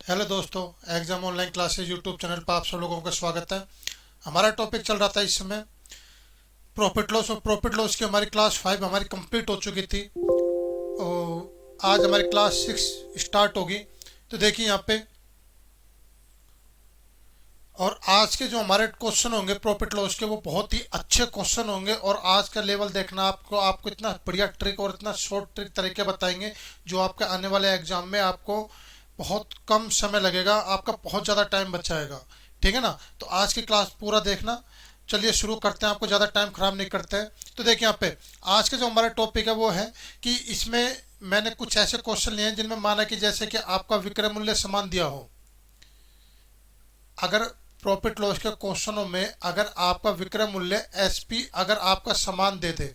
Hello दोस्तों, exam online classes YouTube channel पर आप सब लोगों का स्वागत है। हमारा टॉपिक चल रहा था इस समय प्रॉफिट लॉस, और प्रॉफिट लॉस की हमारी क्लास 5 हमारी कंप्लीट हो चुकी थी और आज हमारी क्लास 6 स्टार्ट होगी। तो देखिए यहाँ पे, और आज के जो हमारे क्वेश्चन होंगे प्रॉफिट लॉस के वो बहुत ही अच्छे क्वेश्चन होंगे। और आज का लेवल देखना, आपको आपको इतना बढ़िया ट्रिक और इतना शॉर्ट ट्रिक तरीके बताएंगे जो आपके आने वाले एग्जाम में आपको बहुत कम समय लगेगा, आपका बहुत ज़्यादा टाइम बचाएगा। ठीक है ना? तो आज की क्लास पूरा देखना। चलिए शुरू करते हैं, आपको ज़्यादा टाइम खराब नहीं करते हैं। तो देखिए यहाँ पे आज का जो हमारा टॉपिक है वो है कि इसमें मैंने कुछ ऐसे क्वेश्चन लिए हैं जिनमें माना कि जैसे कि आपका विक्रय मूल्य समान दिया हो। अगर प्रॉफिट लॉस के क्वेश्चनों में अगर आपका विक्रय मूल्य एसपी अगर आपका समान दे दे,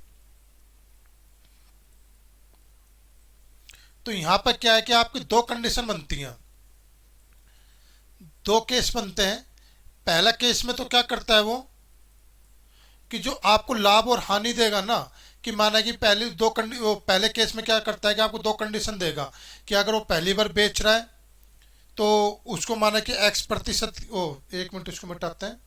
तो यहां पर क्या है कि आपकी दो कंडीशन बनती हैं, दो केस बनते हैं। पहला केस में तो क्या करता है वो कि जो आपको लाभ और हानि देगा ना, कि माना कि वो पहले केस में क्या करता है कि आपको दो कंडीशन देगा कि अगर वो पहली बार बेच रहा है तो उसको माना कि एक्स प्रतिशत, ओ एक मिनट इसको मिटाते हैं।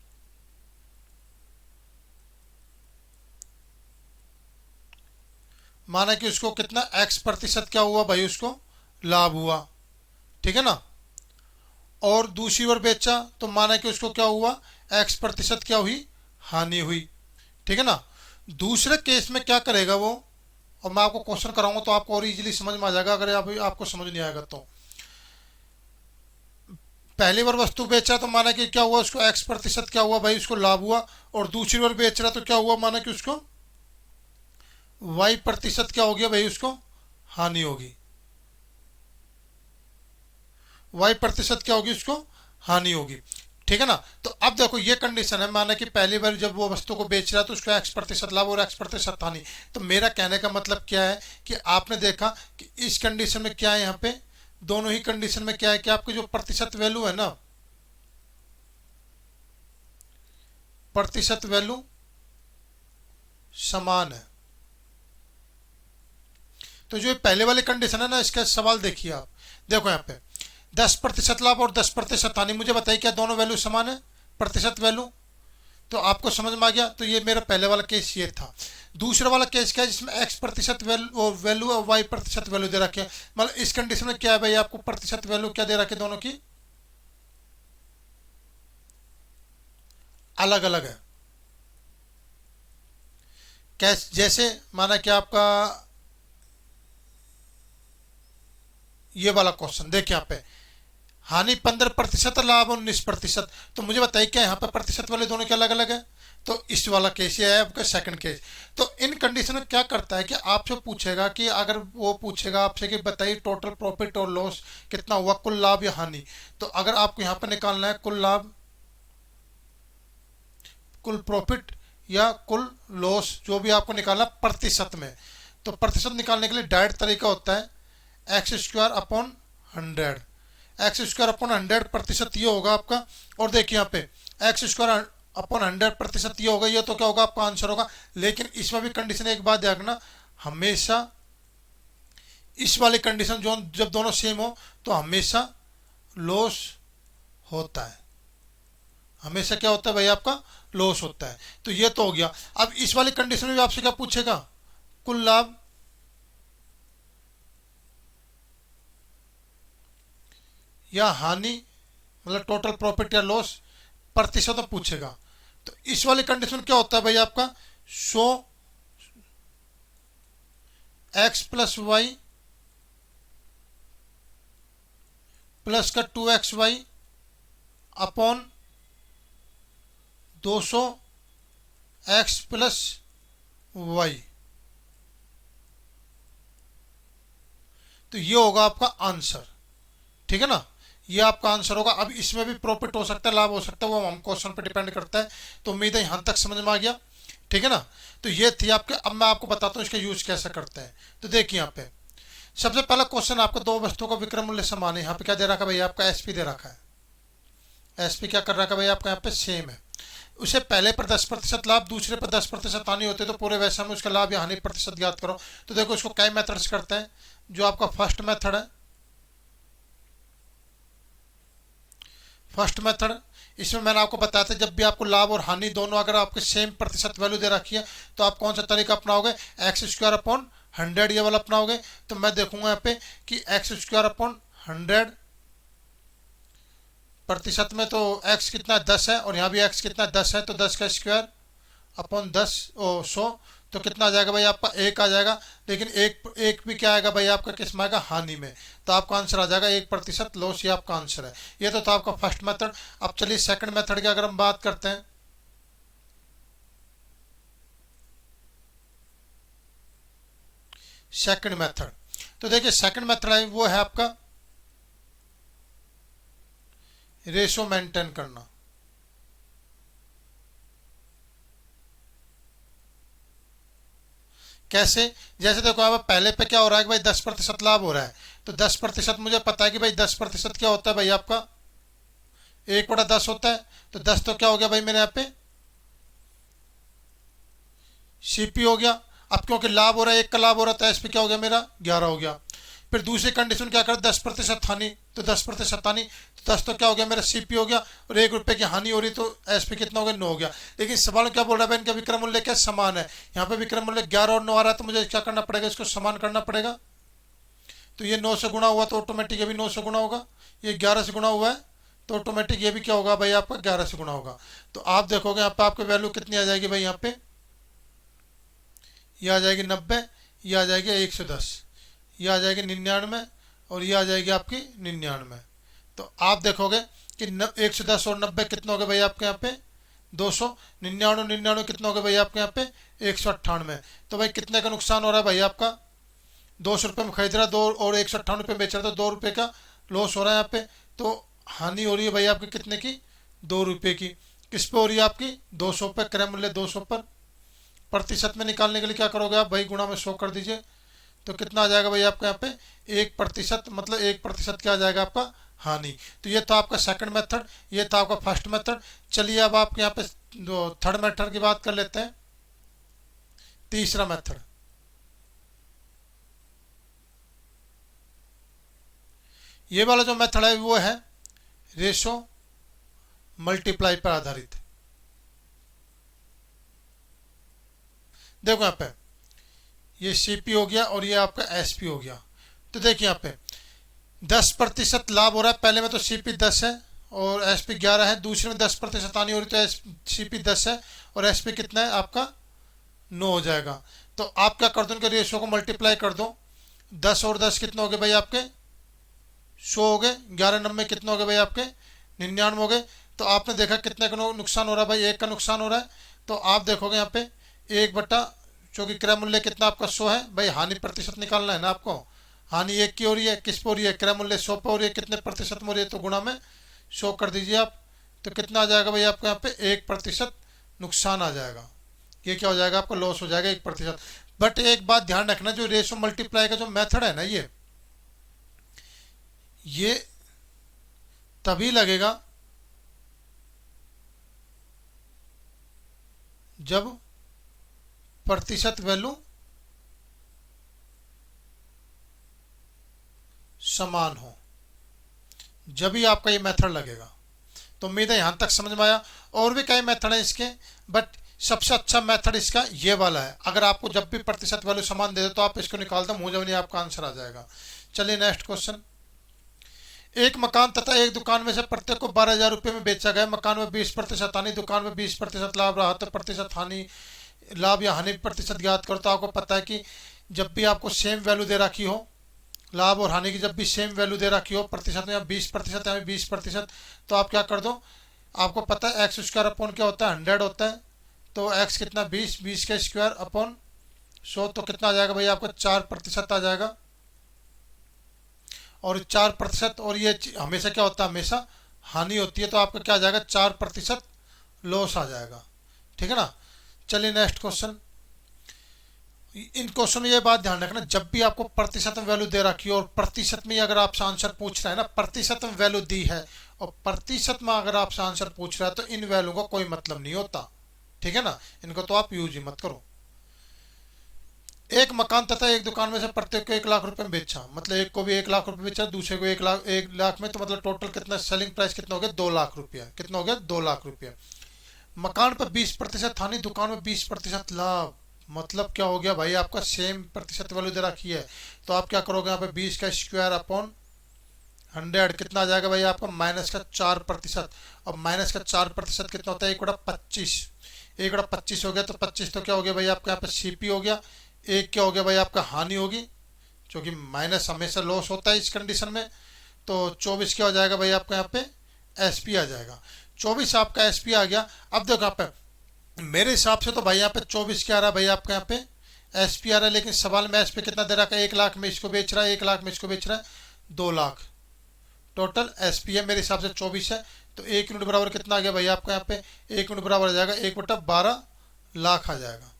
माना कि उसको कितना एक्स प्रतिशत क्या हुआ भाई, उसको लाभ हुआ। ठीक है ना? और दूसरी बार बेचा तो माना कि उसको क्या हुआ, एक्स प्रतिशत क्या हुई, हानि हुई। ठीक है ना? दूसरे केस में क्या करेगा वो, और मैं आपको क्वेश्चन कराऊंगा तो आपको और इजीली समझ में आ जाएगा, अगर आपको समझ नहीं आएगा तो। पहली बार वस्तु बेचा तो माना कि क्या हुआ, उसको एक्स प्रतिशत क्या हुआ भाई, उसको लाभ हुआ। और दूसरी बार बेच रहा तो क्या हुआ, माना कि उसको वाई प्रतिशत क्या हो गया भाई, उसको हानि होगी। वाई प्रतिशत क्या होगी, उसको हानि होगी। ठीक है ना? तो अब देखो ये कंडीशन है, माना कि पहली बार जब वो वस्तु को बेच रहा है तो उसको एक्स प्रतिशत लाभ और एक्स प्रतिशत हानि। तो मेरा कहने का मतलब क्या है कि आपने देखा कि इस कंडीशन में क्या है, यहाँ पे दोनों ही कंडीशन में क्या है कि आपकी जो प्रतिशत वैल्यू है ना, प्रतिशत वैल्यू समान है। तो जो पहले वाली कंडीशन है ना, इसका सवाल देखिए आप। देखो यहाँ पे 10% लाभ और 10% हानि, मुझे बताइए क्या दोनों वैल्यू समान है, प्रतिशत वैल्यू? तो आपको समझ में आ गया। तो ये मेरा पहले वाला केस ये था। दूसरा वाला केस क्या है, जिसमें एक्स प्रतिशत वैल्यू और वाई प्रतिशत वैल्यू दे रखे हैं। मतलब इस कंडीशन में क्या है भाई, आपको प्रतिशत वैल्यू क्या दे रखे, दोनों की अलग अलग है। कैस जैसे माना कि आपका ये वाला क्वेश्चन देखिए यहाँ पे, हानि 15% लाभ 19%। तो मुझे बताइए क्या यहाँ पर प्रतिशत वाले दोनों के अलग अलग है? तो इस वाला केस ये है आपका सेकंड केस। तो इन कंडीशन में क्या करता है कि आपसे पूछेगा कि अगर वो पूछेगा आपसे कि बताइए टोटल प्रॉफिट और लॉस कितना हुआ, कुल लाभ या हानि। तो अगर आपको यहाँ पर निकालना है कुल लाभ, कुल प्रॉफिट या कुल लॉस, जो भी आपको निकालना प्रतिशत में, तो प्रतिशत निकालने के लिए डायरेक्ट तरीका होता है x square upon 100। X square upon 100% ये होगा आपका। और देखिए यहाँ पे एक्स स्क्वायर अपॉन 100% ये होगा, ये तो क्या होगा, आपका आंसर होगा। लेकिन इसमें भी कंडीशन एक बात ध्यान रखना, हमेशा इस वाली कंडीशन जो जब दोनों सेम हो तो हमेशा लॉस होता है। हमेशा क्या होता है भाई, आपका लॉस होता है। तो ये तो हो गया। अब इस वाली कंडीशन में भी आपसे क्या पूछेगा, कुल लाभ या हानि, मतलब टोटल प्रॉफिट या लॉस प्रतिशत में पूछेगा। तो इस वाली कंडीशन क्या होता है भाई आपका, सो एक्स प्लस वाई प्लस का 2xy upon 200 x plus Y. तो ये होगा आपका आंसर। ठीक है ना? ये आपका आंसर होगा। अब इसमें भी प्रॉफिट हो सकता है, लाभ हो सकता है, वो हम क्वेश्चन पे डिपेंड करता है। तो उम्मीद है यहां तक समझ में आ गया। ठीक है ना? तो ये थी आपके। अब मैं आपको बताता हूँ इसका यूज कैसे करते हैं। तो देखिए यहाँ पे सबसे पहला क्वेश्चन, आपको दो वस्तुओं का विक्रय मूल्य समान है। यहाँ पे क्या दे रखा है भाई, आपका एसपी दे रखा है। एसपी क्या कर रखा है भाई, आपका यहाँ पे सेम है। उसे पहले पर 10% लाभ, दूसरे पर 10% हानि होते तो पूरे वैसा में उसका लाभ या हानि प्रतिशत ज्ञात करो। तो देखो, इसको कई मेथड से करते हैं। जो आपका फर्स्ट मेथड है, 10% लाभ 20% हानि, 10% प्रतिशत हानि, 20% प्रतिशत लाभ, 20% प्रतिशत हानि। तो देखो इसको कई मेथड से करते हैं। जो आपका फर्स्ट मेथड है, जो आपका फर्स्ट मेथड है फर्स्ट मेथड, इसमें मैंने आपको बताया था जब भी आपको लाभ और हानि दोनों अगर आपके सेम प्रतिशत वैल्यू दे रखी है तो आप कौन सा तरीका अपनाओगे, एक्स स्क्वायर अपॉन 100 ये वाला अपनाओगे। तो मैं देखूंगा यहाँ पे कि एक्स स्क्वायर अपॉन 100 प्रतिशत में तो x कितना 10 है और यहाँ भी x कितना 10 है, तो 10 का स्क्वायर अपॉन 10 100, तो कितना आ जाएगा भाई आपका 1 आ जाएगा। लेकिन एक भी क्या आएगा भाई आपका किस में आएगा, हानि में। तो आपका आंसर आ जाएगा 1% लॉस, ये आपका आंसर है। ये तो था आपका फर्स्ट मेथड। अब चलिए सेकंड मेथड की अगर हम बात करते हैं, सेकंड मेथड, तो देखिए सेकंड मेथड है वो है आपका रेशो मेंटेन करना। कैसे, जैसे देखो अब पहले पे क्या हो रहा है कि भाई 10% लाभ हो रहा है, तो 10% मुझे पता है कि भाई 10% क्या होता है भाई आपका 1/10 होता है। तो 10 तो क्या हो गया भाई मेरे यहाँ पे सीपी हो गया। अब क्योंकि लाभ हो रहा है, एक का लाभ हो रहा था, एसपी क्या हो गया मेरा 11 हो गया। फिर दूसरी कंडीशन क्या कर 10% हानि, तो 10% हानि, तो 10 तो क्या हो गया मेरा सीपी हो गया, और 1 रुपये की हानि हो रही तो एसपी कितना हो गया 9 हो गया। लेकिन सवाल क्या बोल रहा है, इनका विक्रय मूल्य क्या समान है, यहाँ पे विक्रय मूल्य 11 और 9 आ रहा है, तो मुझे क्या करना पड़ेगा, इसको समान करना पड़ेगा। तो ये 9 से गुणा हुआ तो ऑटोमेटिक ये भी 9 से गुणा होगा, ये 11 से गुणा हुआ है तो ऑटोमेटिक ये भी क्या होगा भाई आपका 11 से गुणा होगा। तो आप देखोगे यहाँ पे आपकी वैल्यू कितनी आ जाएगी भाई, यहाँ पे ये आ जाएगी 90, ये आ जाएगी 110, ये आ जाएगी 99 और ये आ जाएगी आपकी 99। तो आप देखोगे कि 110 और 90 कितने हो गए भाई आपके यहाँ पे 200, 99 99 कितने हो गए भाई आपके यहाँ पे 198। तो भाई कितने का नुकसान हो रहा है भाई आपका, 200 रुपये में खरीद रहा है, 2 और 198 रुपये बेच रहा था, 2 रुपये का लॉस हो रहा है यहाँ पे। तो हानि हो रही है भाई आपकी कितने की, 2 रुपये की। किस पे हो रही है आपकी 200 पे, क्रय मूल्य 200 पर। प्रतिशत में निकालने के लिए क्या करोगे आप भाई, गुणा में 100 कर दीजिए, तो कितना आ जाएगा भाई आपका यहाँ पे 1%, मतलब 1% क्या आ जाएगा आपका हानि। तो ये था आपका सेकंड मेथड, ये था आपका फर्स्ट मेथड। चलिए अब आपके यहाँ पे थर्ड मेथड की बात कर लेते हैं, तीसरा मेथड। ये वाला जो मेथड है वो है रेशो मल्टीप्लाई पर आधारित। देखो यहाँ पे ये सीपी हो गया और ये आपका एसपी हो गया। तो देखिए यहाँ पे 10% लाभ हो रहा है, पहले में तो सीपी 10 है और एसपी 11 है, दूसरे में 10% हानि हो रही तो सीपी 10 है और एसपी कितना है आपका 9 हो जाएगा। तो आप क्या कर दो, इनके रेशियो को मल्टीप्लाई कर दो, 10 और 10 कितने हो गए भाई आपके 100 हो गए, 11 90 कितने हो गए भाई आपके 99 हो गए। तो आपने देखा कितने का नुकसान हो रहा है भाई, 1 का नुकसान हो रहा है। तो आप देखोगे यहाँ पे 1 बटा, चूँकि क्रय मूल्य कितना आपका 100 है भाई, हानि प्रतिशत निकालना है ना आपको, हानि 1 की हो रही है, किस पे हो रही है क्रय मूल्य 100 पे हो रही है, कितने प्रतिशत में हो रही है, तो गुणा में 100 कर दीजिए आप। तो कितना आ जाएगा भाई आपको यहाँ पे 1% नुकसान आ जाएगा, ये क्या हो जाएगा आपका लॉस हो जाएगा 1%। बट एक बात ध्यान रखना, जो रेशो मल्टीप्लाई का जो मेथड है ना, ये तभी लगेगा जब प्रतिशत वैल्यू समान हो, जब ही आपका ये मेथड लगेगा। तो उम्मीद है यहां तक समझ में आया। और भी कई मेथड है इसके, बट सबसे अच्छा मेथड इसका ये वाला है। अगर आपको जब भी प्रतिशत वैल्यू समान दे दे तो आप इसको निकाल दो, मुंह जब आपका आंसर आ जाएगा। चलिए नेक्स्ट क्वेश्चन। एक मकान तथा एक दुकान में से प्रत्येक को 12,000 रुपये में बेचा गया। मकान में 20% हानि, दुकान में 20% लाभ रहा, तो प्रतिशत हानि, लाभ या हानि प्रतिशत ज्ञात करो। तो आपको पता है कि जब भी आपको सेम वैल्यू दे रखी हो, लाभ और हानि की जब भी सेम वैल्यू दे रखी हो, प्रतिशत में 20% या 20%, तो आप क्या कर दो, आपको पता है एक्स स्क्वायर अपॉन क्या होता है 100 होता है। तो एक्स कितना 20 का स्क्वायर अपॉन 100, तो कितना आ जाएगा भाई आपका 4% आ जाएगा। और 4%, और ये हमेशा क्या होता है, हमेशा हानि होती है, तो आपका क्या आ जाएगा 4% लॉस आ जाएगा। ठीक है ना। चलिए नेक्स्ट क्वेश्चन। इन क्वेश्चन में ये बात ध्यान रखना, जब भी आपको प्रतिशत में वैल्यू दे रखी हो और प्रतिशत में अगर आपसे आंसर पूछ रहा है ना, प्रतिशत में वैल्यू दी है और प्रतिशत में अगर आपसे आंसर पूछ रहा है, तो इन वैल्यू का कोई मतलब नहीं होता। ठीक है ना, इनको तो आप यूज ही मत करो। एक मकान तथा एक दुकान में से प्रत्येक को 1 लाख रुपए में बेचा, मतलब एक को भी 1 लाख रुपए बेचा, दूसरे को 1 लाख में, तो मतलब टोटल कितना सेलिंग प्राइस कितना हो गया 2 लाख रुपया, कितना हो गया 2 लाख रुपया। मकान पर 20% हानि, दुकान में 20% लाभ, मतलब क्या हो गया भाई आपका सेम प्रतिशत वैल्यू दे रखी है, तो आप क्या करोगे यहाँ पे 20 का स्क्वायर अपॉन 100 कितना आ जाएगा भाई आपका -4%। और -4% कितना होता है 1/25, 1/25 हो गया, तो 25 तो क्या हो गया भाई आपका यहाँ पे सीपी हो गया, एक क्या हो गया भाई आपका हानि होगी, क्योंकि माइनस हमेशा लॉस होता है इस कंडीशन में। तो 24 क्या हो जाएगा भाई आपका यहाँ पे एसपी आ जाएगा, 24 आपका एसपी आ गया। अब देखो यहाँ पे मेरे हिसाब से तो भाई यहाँ पे 24 क्या आ रहा है भाई आपका यहाँ पे एसपी आ रहा है, लेकिन सवाल में एसपी कितना दे रखा है 1 लाख में इसको बेच रहा है, 1 लाख में इसको बेच रहा है 2 लाख, टोटल एसपी है मेरे हिसाब से 24 है। तो 1 यूनिट बराबर कितना आ गया भाई आपका यहाँ पे 1 यूनिट बराबर आ जाएगा 1/12 लाख आ जाएगा।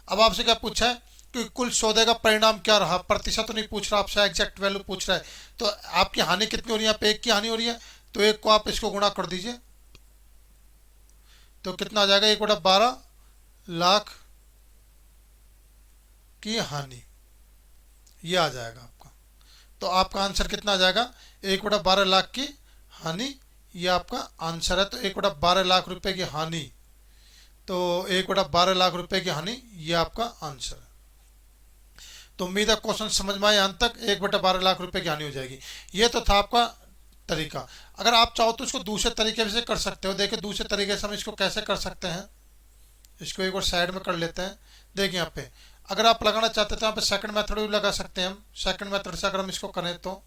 अब आपसे क्या पूछा है कि कुल सौदे का परिणाम क्या रहा, प्रतिशत तो नहीं पूछ रहा आपसे, एग्जैक्ट वैल्यू पूछ रहा है। तो आपकी हानि कितनी हो रही है यहाँ पे, एक की हानि हो रही है, तो एक को आप इसको गुणा कर दीजिए, तो कितना आ जाएगा 1/12 लाख की हानि, ये आ जाएगा आपका। तो आपका आंसर कितना आ जाएगा 1/12 लाख की हानि, ये आपका आंसर है। तो 1/12 लाख रुपए की हानि, तो 1/12 लाख रुपए की हानि, ये आपका आंसर है। तो उम्मीद है क्वेश्चन समझ में आए, अंत तक 1/12 लाख रुपए की हानि हो जाएगी। ये तो था आपका तरीका। अगर आप चाहो तो इसको दूसरे तरीके से कर सकते हो, देखिए दूसरे तरीके से हम इसको कैसे कर सकते हैं, इसको एक और साइड में कर लेते हैं। देखिए यहाँ पे अगर आप लगाना चाहते हैं तो यहाँ पे सेकंड मेथड भी लगा सकते हैं हम, सेकंड मेथड से अगर हम इसको करें तो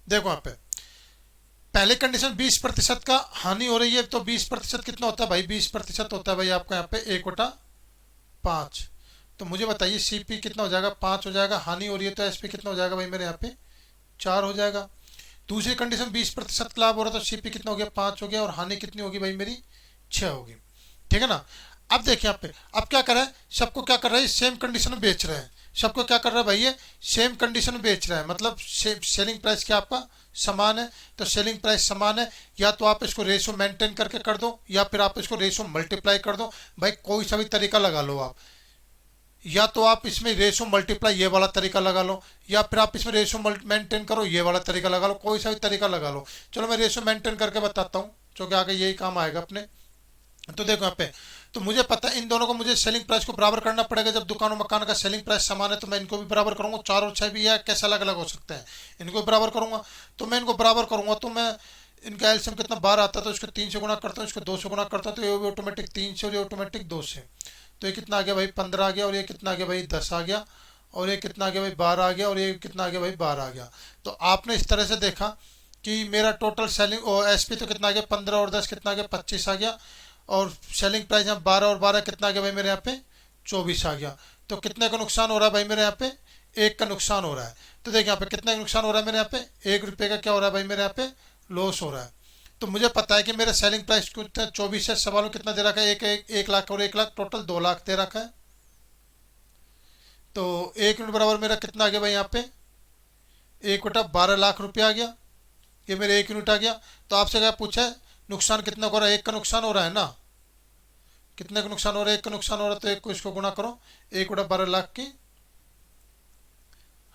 देखो यहाँ पे पहले कंडीशन 20% का हानि हो रही है, तो 20% कितना होता है भाई 20% होता है भाई आपका यहाँ पे 1/5। तो मुझे बताइए सीपी कितना हो जाएगा 5 हो जाएगा, हानि हो रही है तो एसपी कितना हो जाएगा भाई मेरे यहाँ पे 4 हो जाएगा। दूसरी कंडीशन 20% लाभ हो रहा है, तो सीपी कितना हो गया 5 हो गया, और हानि कितनी होगी भाई मेरी 6 होगी, ठीक है ना। अब देखिए यहाँ पे अब क्या कर रहा है, सबको क्या कर रहा है सेम कंडीशन में बेच रहे हैं, सबको क्या कर रहा है भाई ये सेम कंडीशन में बेच रहा है, मतलब सेलिंग प्राइस क्या आपका समान है। तो सेलिंग प्राइस समान है, या तो आप इसको रेशो मेंटेन करके कर दो, या फिर आप इसको रेशो मल्टीप्लाई कर दो, भाई कोई सा भी तरीका लगा लो आप, या तो आप इसमें रेशो मल्टीप्लाई ये वाला तरीका लगा लो, या फिर आप इसमें रेशो मेंटेन करो ये वाला तरीका लगा लो, कोई सा भी तरीका लगा लो। चलो मैं रेशो मेंटेन करके बताता हूँ, क्योंकि आगे यही काम आएगा अपने। तो देखो यहाँ पे तो मुझे पता है इन दोनों को मुझे सेलिंग प्राइस को बराबर करना पड़ेगा, जब दुकान और मकान का सेलिंग प्राइस समान है तो मैं इनको भी बराबर करूंगा, 4 और 6 भी है कैसे अलग अलग हो सकते हैं, इनको भी बराबर करूंगा। तो मैं इनको बराबर करूंगा तो मैं इनका एलसीएम कितना 12 आता है, तो इसको 3 से गुणा करता हूँ, इसको 2 से गुणा करता हूँ, तो ये भी ऑटोमेटिक 3 से और ये ऑटोमेटिक 2 से। तो ये कितना आ गया भाई 15 आ गया, और ये कितना आ गया भाई 10 आ गया, और ये कितना आ गया भाई 12 आ गया, और ये कितना आ गया भाई 12 आ गया। तो आपने इस तरह से देखा कि मेरा टोटल सेलिंग और एसपी तो कितना आ गया 15 और 10 कितना आ गया 25 आ गया, और सेलिंग प्राइस यहाँ 12 और 12 कितना आ गया भाई मेरे यहाँ पे 24 आ गया। तो कितने का नुकसान हो रहा है भाई मेरे यहाँ पे 1 का नुकसान हो रहा है। तो देखिए यहाँ पे कितना का नुकसान हो रहा है मेरे यहाँ पे 1 रुपये का क्या हो रहा है भाई मेरे यहाँ पे लॉस हो रहा है। तो मुझे पता है कि मेरा सेलिंग प्राइस कितना 24 है, सवाल में कितना दे रखा है 1 लाख और 1 लाख टोटल 2 लाख दे रखा है। तो 1 यूनिट बराबर मेरा कितना आ गया भाई यहाँ पे 1/12 लाख रुपया आ गया, ये मेरे 1 यूनिट आ गया। तो आपसे क्या पूछा है नुकसान कितना हो रहा है 1 का नुकसान हो रहा है ना, कितने का नुकसान हो रहा है 1 का नुकसान हो रहा है, तो 1 को इसको गुणा करो 1/12 लाख की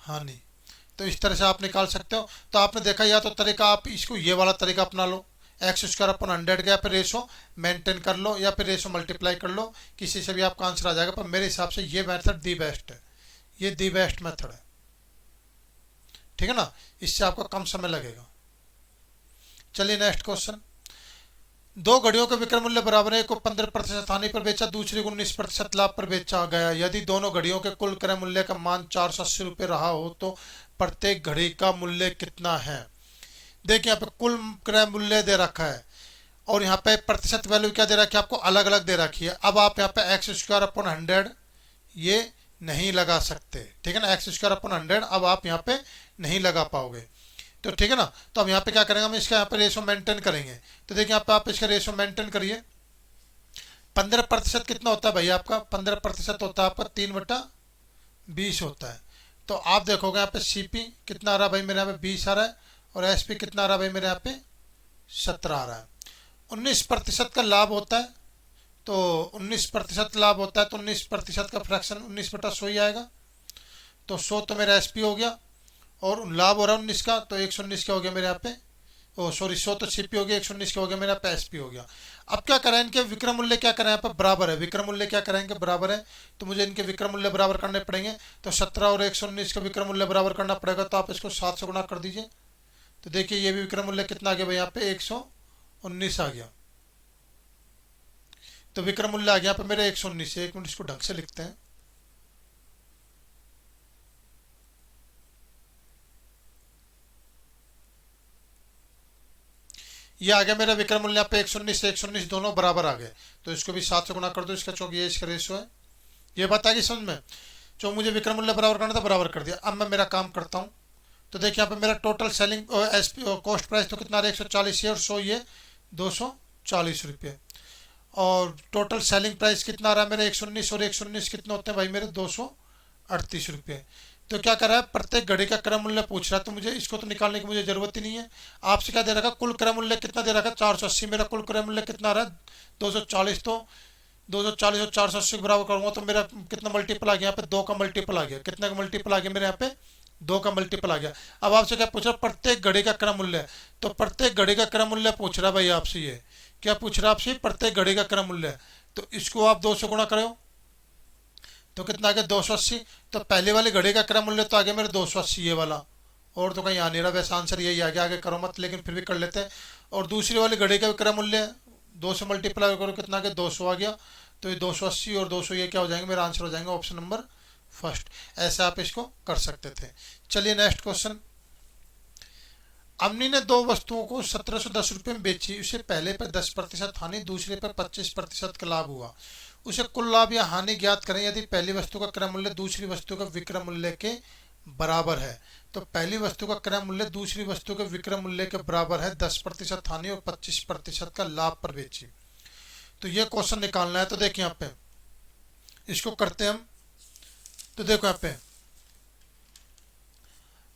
हानि। तो इस तरह से आप निकाल सकते हो। तो आपने देखा या तो तरीका आप इसको ये वाला तरीका अपना लो x² का, या फिर रेशो मेंटेन कर लो, या फिर रेशो मल्टीप्लाई कर लो, किसी से भी आपका आंसर आ जाएगा। पर मेरे हिसाब से ये मेथड दी बेस्ट है, ये दी बेस्ट मेथड है, ठीक है ना, इससे आपको कम समय लगेगा। चलिए नेक्स्ट क्वेश्चन। 2 घड़ियों के विक्रय मूल्य बराबर है, एक को 15% हानि पर बेचा, दूसरे को 19% लाभ पर बेचा गया। यदि दोनों घड़ियों के कुल क्रय मूल्य का मान 480 रुपये रहा हो तो प्रत्येक घड़ी का मूल्य कितना है। देखिए यहाँ पे कुल क्रय मूल्य दे रखा है, और यहाँ पे प्रतिशत वैल्यू क्या दे रखी है आपको अलग अलग दे रखी है। अब आप यहाँ पे x² 100 ये नहीं लगा सकते, ठीक है ना, x² 100 अब आप यहाँ पे नहीं लगा पाओगे, तो ठीक है ना। तो अब यहाँ पे क्या करेंगे हम इसका यहाँ पे रेशो मेंटेन करेंगे। तो देखिए यहाँ पे आप इसका रेशो मेंटेन करिए। 15% कितना होता है भाई आपका 15% होता है आपका 3/20 होता है। तो आप देखोगे यहाँ पे सीपी कितना आ रहा है भाई मेरे यहाँ पे 20 आ रहा है, और एसपी कितना आ रहा है भाई मेरे यहाँ पे 17 आ रहा है। 19% का लाभ होता है, तो 19% लाभ होता है, तो 19% का फ्रैक्शन 19/100 ही आएगा। तो 100 तो मेरा एसपी हो गया, और लाभ हो रहा है 19 का, तो 119 का हो गया मेरे यहाँ पे। ओ सॉरी, 100 तो सीपी हो गया, 119 का हो गया मेरा पे एसपी हो गया। अब क्या करें, इनके विक्रम मूल्य क्या करें, यहाँ पर बराबर है, विक्रम मूल्य क्या करेंगे, बराबर है। तो मुझे इनके विक्रम मूल्य बराबर करने पड़ेंगे। तो 17 और 119 का विक्रम मूल्य बराबर करना पड़ेगा, तो आप इसको 7 से गुणा कर दीजिए। तो देखिए ये भी विक्रम मूल्य कितना आ गया भाई, यहाँ पे 119 आ गया। तो विक्रम मूल्य आ गया यहाँ पे मेरे 119। एक मिनट इसको ढंग से लिखते हैं। ये आ गया मेरा विक्रम मूल्य यहाँ पे 119 से 119 दोनों बराबर आ गए। तो इसको भी 7 से गुणा कर दो, इसका चौक ये इसका रेशो है। ये बात आ गई समझ में। जो मुझे विक्रम मूल्य बराबर करना था बराबर कर दिया। अब मैं मेरा काम करता हूँ। तो देखिए यहाँ पे मेरा total selling SP cost price तो कितना रहा है, 140 है, और 100 ये 240 रुपये। और टोटल सेलिंग प्राइस कितना रहा है मेरा 119, और 119 कितने होते हैं भाई मेरे 238 रुपये। तो क्या कर रहा है, प्रत्येक घड़ी का क्रय मूल्य पूछ रहा है, तो मुझे इसको तो निकालने की मुझे जरूरत ही नहीं है। आपसे क्या दे रखा, कुल क्रय मूल्य कितना दे रखा, 480। मेरा कुल क्रय मूल्य कितना आ रहा है 240। तो 240 और 480 के बराबर करूंगा तो मेरा कितना मल्टीपल आ गया, यहाँ पे 2 का मल्टीपल आ गया। कितने का मल्टीपल आ गया मेरे यहाँ पे, 2 का मल्टीपल आ गया। अब आपसे क्या पूछ रहा है, प्रत्येक घड़ी का क्रय मूल्य। तो प्रत्येक घड़ी का क्रय मूल्य पूछ रहा है भाई आपसे, ये क्या पूछ रहा है आपसे, प्रत्येक घड़ी का क्रय मूल्य। तो इसको आप 2 से गुणा करो, तो कितना आ गया 280। तो पहले वाली घड़ी का क्रय मूल्य तो आ गया मेरे 280 ये वाला, और तो कहीं आ नहीं रहा, वैसे आंसर यही आ गया, आगे करो मत, लेकिन फिर भी कर लेते हैं। और दूसरी वाली घड़ी का क्रय मूल्य 2 से मल्टीप्लाई करो, कितना आ गया 200 आ गया। तो ये 280 और 200 ये क्या हो जाएंगे, मेरा आंसर हो जाएंगे ऑप्शन नंबर फर्स्ट। ऐसे आप इसको कर सकते थे। चलिए नेक्स्ट क्वेश्चन। अमनी ने 2 वस्तुओं को 1710 रुपये में बेची। उसे पहले पर 10% हानि, दूसरे पर 25% का लाभ हुआ। उसे कुल लाभ या हानि ज्ञात करें यदि पहली वस्तु का क्रय मूल्य दूसरी वस्तु का विक्रय मूल्य के बराबर है। तो पहली वस्तु का क्रय मूल्य दूसरी वस्तु के विक्रय मूल्य के बराबर है, 10% हानि और 25% का लाभ पर बेची। तो ये क्वेश्चन निकालना है। तो देखिए यहाँ पे इसको करते हैं हम। तो देखो यहाँ पे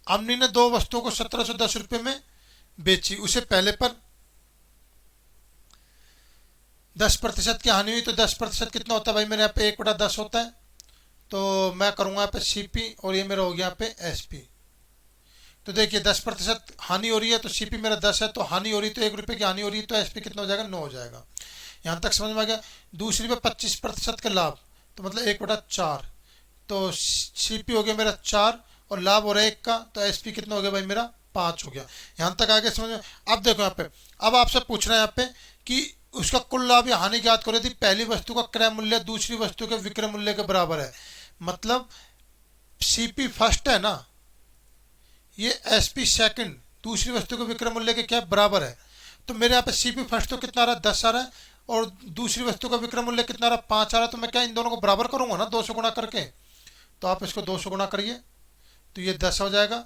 अमनी ने 2 वस्तुओं को 1710 रुपये में बेची। उसे पहले पर 10% की हानि हुई। तो 10% कितना होता है भाई मेरे यहाँ पे 1/10 होता है। तो मैं करूंगा यहाँ पे सीपी, और ये मेरा हो गया यहाँ पे एसपी। तो देखिए 10% हानि हो रही है, तो सीपी मेरा 10 है, तो हानि हो रही है तो 1 रुपये की हानि हो रही है, तो एसपी कितना हो जाएगा 9 हो जाएगा। यहाँ तक समझ में आ गया। दूसरी पे 25% का लाभ, तो मतलब 1/4। तो सीपी हो गया मेरा 4, और लाभ हो रहा है 1 का, तो एसपी कितना हो गया भाई मेरा 5 हो गया। यहाँ तक आगे समझ में। अब देखो यहाँ पे, अब आपसे पूछ रहा है यहाँ पे कि उसका कुल लाभ या हानि ज्ञात करो यदि पहली वस्तु का क्रय मूल्य दूसरी वस्तु के विक्रय मूल्य के बराबर है। मतलब सीपी फर्स्ट है ना, ये एसपी सेकंड दूसरी वस्तु के विक्रय मूल्य के क्या बराबर है। तो मेरे यहाँ पे सीपी फर्स्ट तो कितना आ रहा है 10 आ रहा है, और दूसरी वस्तु का विक्रय मूल्य कितना आ रहा है 5 आ रहा है। तो मैं क्या इन दोनों को बराबर करूंगा ना 2 से गुणा करके। तो आप इसको 2 से गुणा करिए, तो ये 10 हो जाएगा।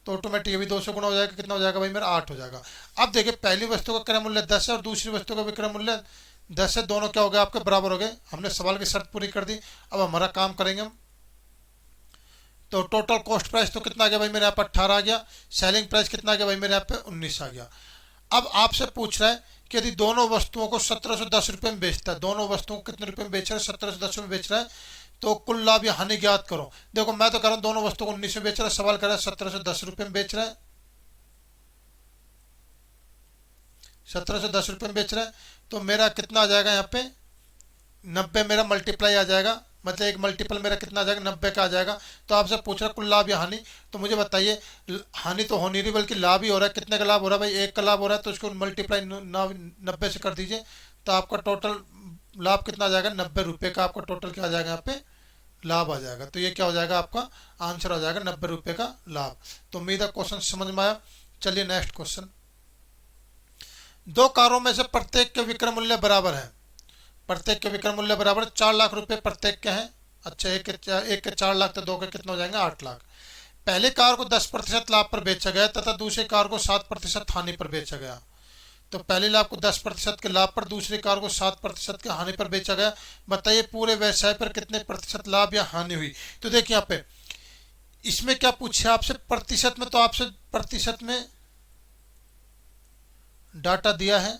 तो ऑटोमेटिक ये भी 2 से गुणा हो जाएगा, कितना हो जाएगा भाई मेरा 8 हो जाएगा। अब देखिए पहली वस्तु का क्रय मूल्य 10 है और दूसरी वस्तु का विक्रय मूल्य 10 है, दोनों क्या हो गए आपके बराबर हो गए। हमने सवाल की शर्त पूरी कर दी। अब हमारा काम करेंगे हम। तो टोटल कॉस्ट प्राइस तो कितना आ गया भाई मेरे यहाँ पर 18 आ गया। सेलिंग प्राइस कितना आ गया भाई मेरे यहाँ पे 19 आ गया। अब आपसे पूछ रहा है कि यदि दोनों वस्तुओं को 1710 रुपये में बेचता है, दोनों वस्तुओं को कितने रुपये में बेच रहा है 1710 में बेच रहा है, तो कुल लाभ या हानि ज्ञात करो। देखो मैं तो कर रहा हूँ दोनों वस्तुओं को 19 में बेच रहा है, सवाल कर रहा है 1710 रुपये में बेच रहा है, 1710 रुपये में बेच रहा है। तो मेरा कितना आ जाएगा यहाँ पे 90 मेरा मल्टीप्लाई आ जाएगा, मतलब एक मल्टीपल मेरा कितना आ जाएगा 90 का आ जाएगा। तो आपसे पूछ रहा है कुल लाभ या हानि, तो मुझे बताइए हानि तो हो नहीं रही बल्कि लाभ ही हो रहा है। कितने का लाभ हो रहा है भाई 1 का लाभ हो रहा है, तो इसको मल्टीप्लाई 90 से कर दीजिए। तो आपका टोटल लाभ कितना आ जाएगा 90 रुपये का आपका टोटल क्या आ जाएगा यहाँ पे लाभ आ जाएगा। तो ये क्या हो जाएगा आपका आंसर आ जाएगा 90 रुपये का लाभ। तो उम्मीद है क्वेश्चन समझ में आया। चलिए नेक्स्ट क्वेश्चन। 2 कारों में से प्रत्येक के विक्रय मूल्य बराबर है। प्रत्येक के विक्रय मूल्य बराबर 4 लाख रुपए प्रत्येक के हैं। अच्छा एक के 4 लाख, तो 2 के कितना हो जाएंगे 8 लाख। पहले कार को 10% लाभ पर बेचा गया तथा दूसरी कार को 7% हानि पर बेचा गया। तो पहले लाभ को 10% के लाभ पर, दूसरी कार को 7% के हानि पर बेचा गया। बताइए पूरे व्यवसाय पर कितने प्रतिशत लाभ या हानि हुई। तो देखिए यहाँ पे इसमें क्या पूछा आपसे प्रतिशत में, तो आपसे प्रतिशत में डाटा दिया है।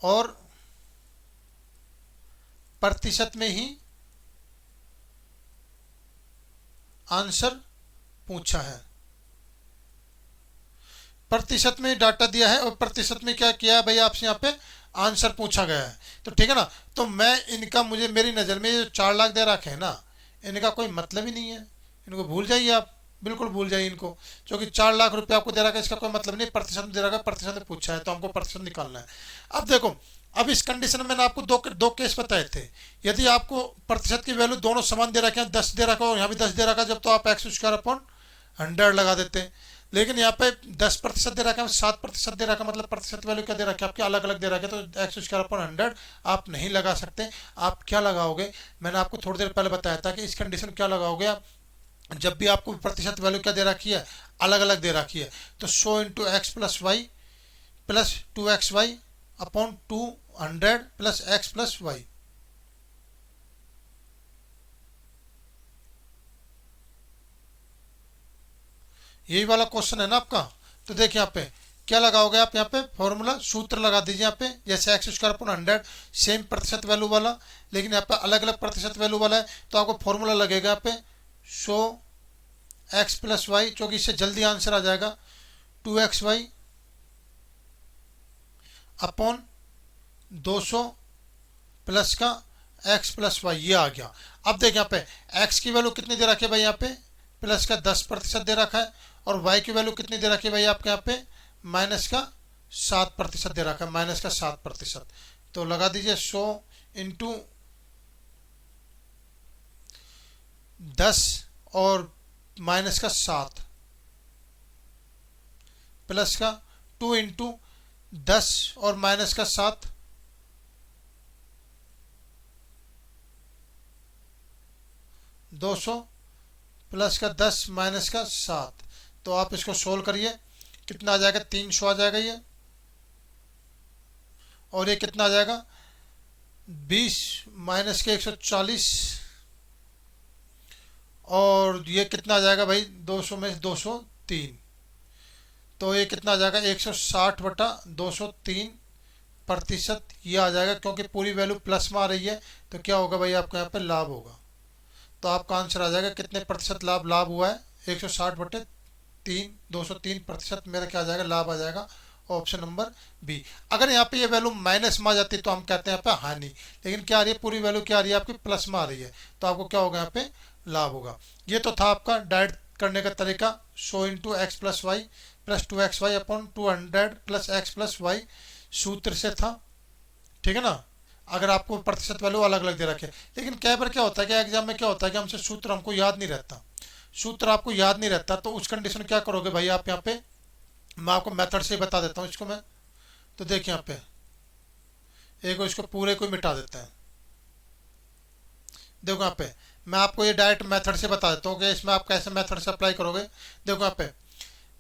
और प्रतिशत में ही आंसर पूछा है। प्रतिशत में डाटा दिया है और प्रतिशत में क्या किया है भाई, आपसे यहाँ पे आंसर पूछा गया है। तो ठीक है ना, तो मैं इनका, मुझे मेरी नज़र में ये जो 4 लाख दे रखे हैं ना, इनका कोई मतलब ही नहीं है। इनको भूल जाइए आप, बिल्कुल भूल जाइए इनको, क्योंकि 4 लाख रुपये आपको दे रखा है, इसका कोई मतलब नहीं। प्रतिशत में दे रखा है, प्रतिशत में पूछा है, तो हमको प्रतिशत निकालना है। अब देखो, अब इस कंडीशन में मैंने आपको दो केस बताए थे। यदि आपको प्रतिशत की वैल्यू दोनों समान दे रखे हैं, 10 दे रखा हो, यहाँ भी 10 दे रखा है, जब तो आप एक्स स्क्वायर अपॉन 100 लगा देते हैं। लेकिन यहाँ पे 10% दे रखा है, 7% दे रखा है, मतलब प्रतिशत वैल्यू क्या दे रखा है आपके, अलग अलग दे रखा है, तो एक्स स्क्वायर अपॉन 100 आप नहीं लगा सकते। आप क्या लगाओगे, मैंने आपको थोड़ी देर पहले बताया था कि इस कंडीशन क्या लगाओगे आप, जब भी आपको प्रतिशत वैल्यू क्या दे रखी है, अलग अलग दे रखी है, तो 100 into x plus y plus 2xy upon 200 plus x plus y. यही वाला क्वेश्चन है ना आपका। तो देखिए यहाँ पे क्या लगाओगे आप, यहाँ पे फॉर्मूला सूत्र लगा दीजिए यहाँ पे, जैसे एक्स स्क्वायर अपॉन 100 सेम प्रतिशत वैल्यू वाला, लेकिन यहाँ पे अलग अलग प्रतिशत वैल्यू वाला है, तो आपको फॉर्मूला लगेगा यहाँ पे 100 एक्स प्लस वाई, क्योंकि इससे जल्दी आंसर आ जाएगा, 2xy अपॉन 200 प्लस का एक्स प्लस वाई, ये आ गया। अब देखिए यहाँ पे एक्स की वैल्यू कितनी दे रखी है भाई, यहाँ पे प्लस का 10% दे रखा है, और वाई की वैल्यू कितनी दे रखी है भाई आपके यहाँ पे, माइनस का 7% दे रखा है, माइनस का 7%। तो लगा दीजिए 100 इंटू 10 और माइनस का 7 प्लस का 2 इंटू 10 और माइनस का 7 200 प्लस का 10 माइनस का 7। तो आप इसको सोल्व करिए, कितना आ जाएगा, 300 आ जाएगा ये, और ये कितना आ जाएगा 20 माइनस के 140, और ये कितना आ जाएगा भाई 200 में 203, तो ये कितना आ जाएगा 160 बटा 203%, ये आ जाएगा, क्योंकि पूरी वैल्यू प्लस में आ रही है, तो क्या होगा भाई आपको यहाँ पे लाभ होगा। तो आपका आंसर आ जाएगा कितने प्रतिशत लाभ हुआ है, 160 बटे 3, 203% मेरा क्या आ जाएगा, लाभ आ जाएगा, ऑप्शन नंबर बी। अगर यहाँ पे ये वैल्यू माइनस में आ जाती तो हम कहते हैं यहाँ पे हानि, लेकिन क्या आ रही है, पूरी वैल्यू क्या आ रही है आपकी प्लस में आ रही है, तो आपको क्या होगा यहाँ पे लाभ होगा। ये तो था आपका डायरेक्ट करने का तरीका, 100 into x plus y plus 2xy upon 200 plus x plus y, सूत्र से था, ठीक है ना। अगर आपको प्रतिशत वैल्यू अलग अलग दे रखे, लेकिन कई बार क्या होता है कि एग्जाम में क्या होता है कि हमसे सूत्र हमको याद नहीं रहता, सूत्र आपको याद नहीं रहता, तो उस कंडीशन क्या करोगे भाई आप यहाँ पे, मैं आपको मेथड से ही बता देता हूँ इसको मैं। तो देखिए यहाँ पे एक इसको पूरे को मिटा देते हैं। देखो यहाँ पे मैं आपको ये डायरेक्ट मेथड से बता देता हूँ कि इसमें आप कैसे मेथड से अप्लाई करोगे। देखो यहाँ पे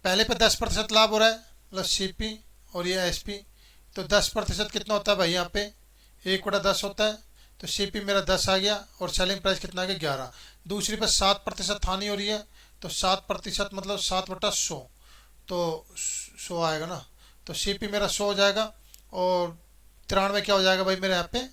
पहले पे 10% लाभ हो रहा है, प्लस CP और ये SP, तो 10% कितना होता है भाई यहाँ पे 1/10 होता है, तो CP मेरा 10 आ गया, और सेलिंग प्राइस कितना आ गया 11। दूसरी पे 7% हानि हो रही है, तो 7% मतलब 7/100, तो 100 आएगा ना, तो CP मेरा 100 हो जाएगा, और 93 क्या हो जाएगा भाई मेरे यहाँ पे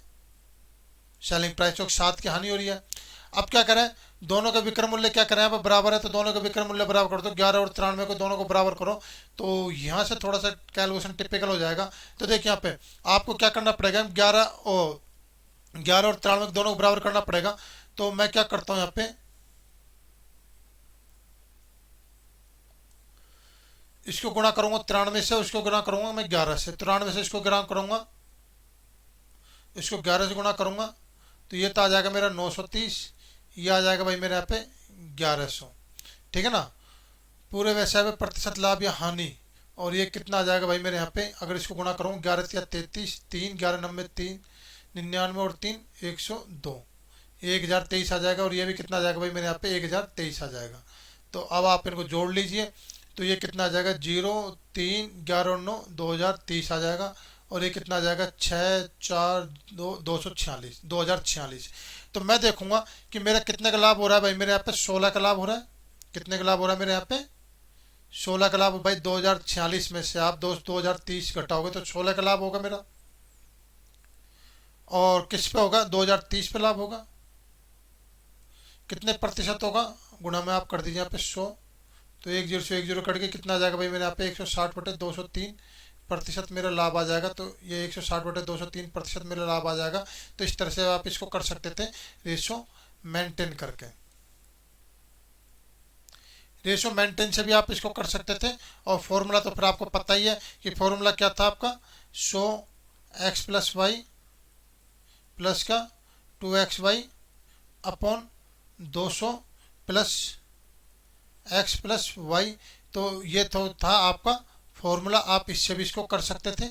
सेलिंग प्राइस, जो 7 की हानि हो रही है। अब क्या करें, दोनों का विक्रम मूल्य क्या करें, अब बराबर है, तो दोनों का विक्रम मूल्य बराबर कर दो, 11 और 93 को दोनों को बराबर करो, तो यहाँ से थोड़ा सा कैलकुलेशन टिपिकल हो जाएगा। तो देखिए यहाँ पे आपको क्या करना पड़ेगा, 11 और 93 दोनों को बराबर करना पड़ेगा। तो मैं क्या करता हूँ यहाँ पे, इसको गुणा करूंगा 93 से, उसको गुणा करूंगा मैं 11 से, 93 से इसको गुणा करूंगा, इसको 11 से गुणा करूंगा, तो ये तो आ जाएगा मेरा 930, ये आ जाएगा भाई मेरे यहाँ पे 1100, ठीक है ना। पूरे व्यवसाय में प्रतिशत लाभ या हानि, और ये कितना आ जाएगा भाई मेरे यहाँ पे, अगर इसको गुणा करूँ 11 या 33, 3 11 90 3 99 और 3 102, 1023 आ जाएगा, और ये भी कितना आ जाएगा भाई मेरे यहाँ पे 1023 आ जाएगा। तो अब आप इनको जोड़ लीजिए, तो ये कितना आ जाएगा 0 3 11 और 9 2030 आ जाएगा, और ये कितना आ जाएगा 6 4 2 2046। तो मैं देखूंगा कि मेरा कितने का लाभ हो रहा है भाई मेरे यहाँ पे, 16 का लाभ हो रहा है। कितने का लाभ हो रहा है मेरे यहाँ पे, 16 का लाभ भाई 2046 में से आप 2030 घटाओगे तो 16 का लाभ होगा मेरा। और किस पे होगा, 2030 पे लाभ होगा। कितने प्रतिशत होगा, गुणा में आप कर दीजिए यहाँ पे 100। तो 1 0 से 1 0 कट के कितना आ जाएगा भाई मेरे यहाँ पे 160/203 प्रतिशत मेरा लाभ आ जाएगा। तो ये 160/203 प्रतिशत मेरा लाभ आ जाएगा। तो इस तरह से आप इसको कर सकते थे रेशो मेंटेन करके। रेशो मेंटेन से भी आप इसको कर सकते थे। और फॉर्मूला तो फिर आपको पता ही है कि फॉर्मूला क्या था आपका, 100x+y प्लस का 2xy/200 प्लस x+y। तो ये तो था आपका फॉर्मूला। आप इससे भी इसको कर सकते थे,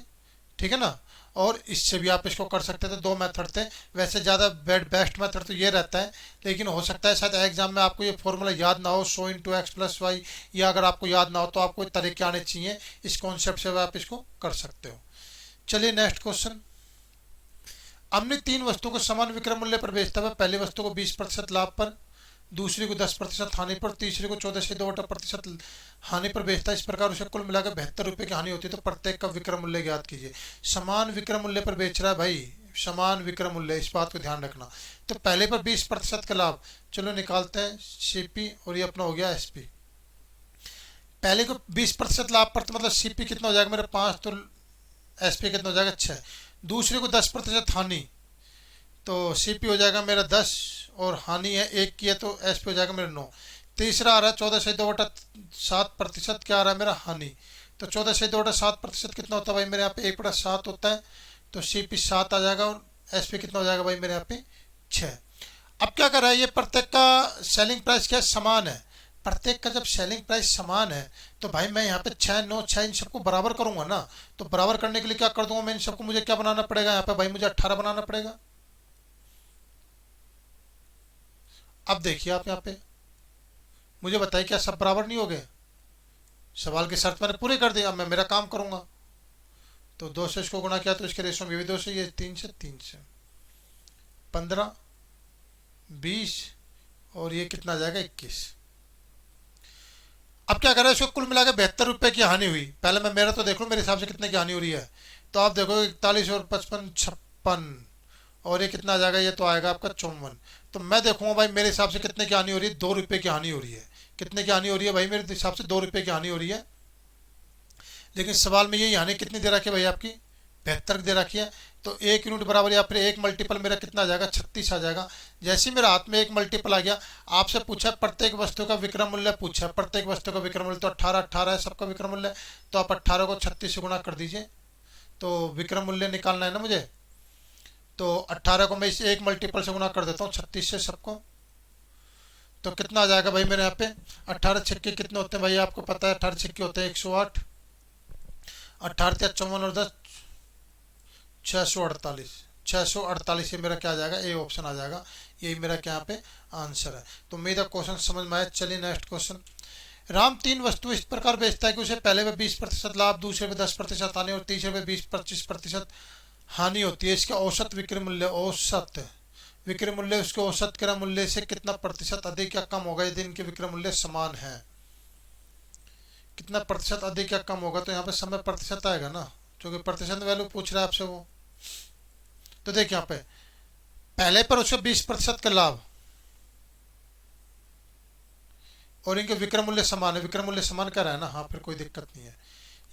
ठीक है ना। और इससे भी आप इसको कर सकते थे। दो मेथड थे। वैसे ज़्यादा बेस्ट मेथड तो ये रहता है, लेकिन हो सकता है शायद एग्जाम में आपको ये फॉर्मूला याद ना हो, 100 × x+y, या अगर आपको याद ना हो तो आपको तरीके आने चाहिए। इस कॉन्सेप्ट से आप इसको कर सकते हो। चलिए नेक्स्ट क्वेश्चन। हमने 3 वस्तुओं को समान विक्रय मूल्य पर बेचता हुआ पहली वस्तु को 20% लाभ पर, दूसरी को 10% हानि पर, तीसरी को 14 से 2% हानि पर बेचता है। इस प्रकार उसे कुल मिलाकर 72 रुपये की हानि होती है। तो प्रत्येक का विक्रय मूल्य ज्ञात कीजिए। समान विक्रय मूल्य पर बेच रहा है भाई, समान विक्रय मूल्य, इस बात को ध्यान रखना। तो पहले पर 20% का लाभ, चलो निकालते हैं सीपी, और ये अपना हो गया एसपी। पहले को 20% लाभ पर, तो मतलब सीपी कितना हो जाएगा मेरे 5, तो एसपी कितना हो जाएगा 6। दूसरे को 10% हानि, तो सीपी हो जाएगा मेरा 10, और हानि है 1 की है, तो एसपी हो जाएगा मेरा 9। तीसरा आ रहा है 14/2/7%, क्या आ रहा है मेरा हानि। तो 14/2/7% कितना होता है भाई मेरे यहाँ पे 1/7 होता है। तो सीपी 7 आ जाएगा, और एसपी कितना हो जाएगा भाई मेरे यहाँ पे 6। अब क्या कर रहा है ये, प्रत्येक का सेलिंग प्राइस क्या समान है। प्रत्येक का जब सेलिंग प्राइस समान है तो भाई मैं यहाँ पे 6 9 6 इन सबको बराबर करूंगा ना। तो बराबर करने के लिए क्या कर दूंगा मैं, इन सबको मुझे क्या बनाना पड़ेगा यहाँ पे भाई, मुझे 18 बनाना पड़ेगा। अब देखिए आप यहाँ पे मुझे बताइए क्या सब बराबर नहीं हो गए। सवाल की शर्त मैंने पूरी कर दी। अब मैं मेरा काम करूंगा। तो 2 से इसको गुणा किया तो इसके रेशो में ये भी 2 से, ये 3 से 3 से 15 20, और ये कितना आ जाएगा 21। अब क्या करें, इसको कुल मिलाकर 72 रुपये की हानि हुई। पहले मैं मेरा तो देख लूँ मेरे हिसाब से कितने की हानि हो रही है। तो आप देखो 41 और 55 56, और ये कितना आ जाएगा, ये तो आएगा आपका 54। तो मैं देखूंगा भाई मेरे हिसाब से कितने की हानि हो रही है, 2 रुपये की हानि हो रही है। कितने की हानि हो रही है भाई, मेरे हिसाब से 2 रुपये की हानि हो रही है। लेकिन सवाल में ये हानि कितनी दे रखी है भाई आपकी, 72 दे रखी है। तो 1 यूनिट बराबर, या फिर एक मल्टीपल मेरा कितना आ जाएगा, 36 आ जाएगा। जैसे ही मेरे हाथ में एक मल्टीपल आ गया, आपसे पूछा प्रत्येक वस्तु का विक्रय मूल्य पूछा, प्रत्येक वस्तु का विक्रय मूल्य तो 18 18 है सबका विक्रय मूल्य। तो आप 18 को 36 से गुणा कर दीजिए। तो विक्रय मूल्य निकालना है ना मुझे। तो 18 को मैं इस एक मल्टीपल से गुणा कर देता हूँ 36 से सबको। तो कितना आ जाएगा भाई मेरे यहाँ पे, 18 छक्के कितने होते हैं भाई आपको पता है, 18 छक्के होते हैं 108। 18 या 54 और 10, 648। 648 ये मेरा क्या आ जाएगा, ए ऑप्शन आ जाएगा। यही मेरा क्या यहाँ पे आंसर है। तो मेरा क्वेश्चन समझ में आया। चलिए नेक्स्ट क्वेश्चन। राम 3 वस्तु इस प्रकार बेचता है कि उसे पहले में 20% लाभ, दूसरे में 10% हानि, और तीसरे में 20-25% हानि होती है। इसका औसत विक्रय मूल्य, औसत विक्रय मूल्य उसके औसत क्रय मूल्य से कितना प्रतिशत अधिक या कम होगा यदि इनके विक्रय मूल्य समान है। कितना प्रतिशत अधिक या कम होगा, तो यहाँ पे समय प्रतिशत आएगा ना, क्योंकि प्रतिशत वैल्यू पूछ रहा है आपसे वो। तो देखिए यहाँ पे पहले पर उसका 20% का लाभ, और इनके विक्रय मूल्य समान है। विक्रय मूल्य समान कर रहा है ना, हाँ फिर कोई दिक्कत नहीं है।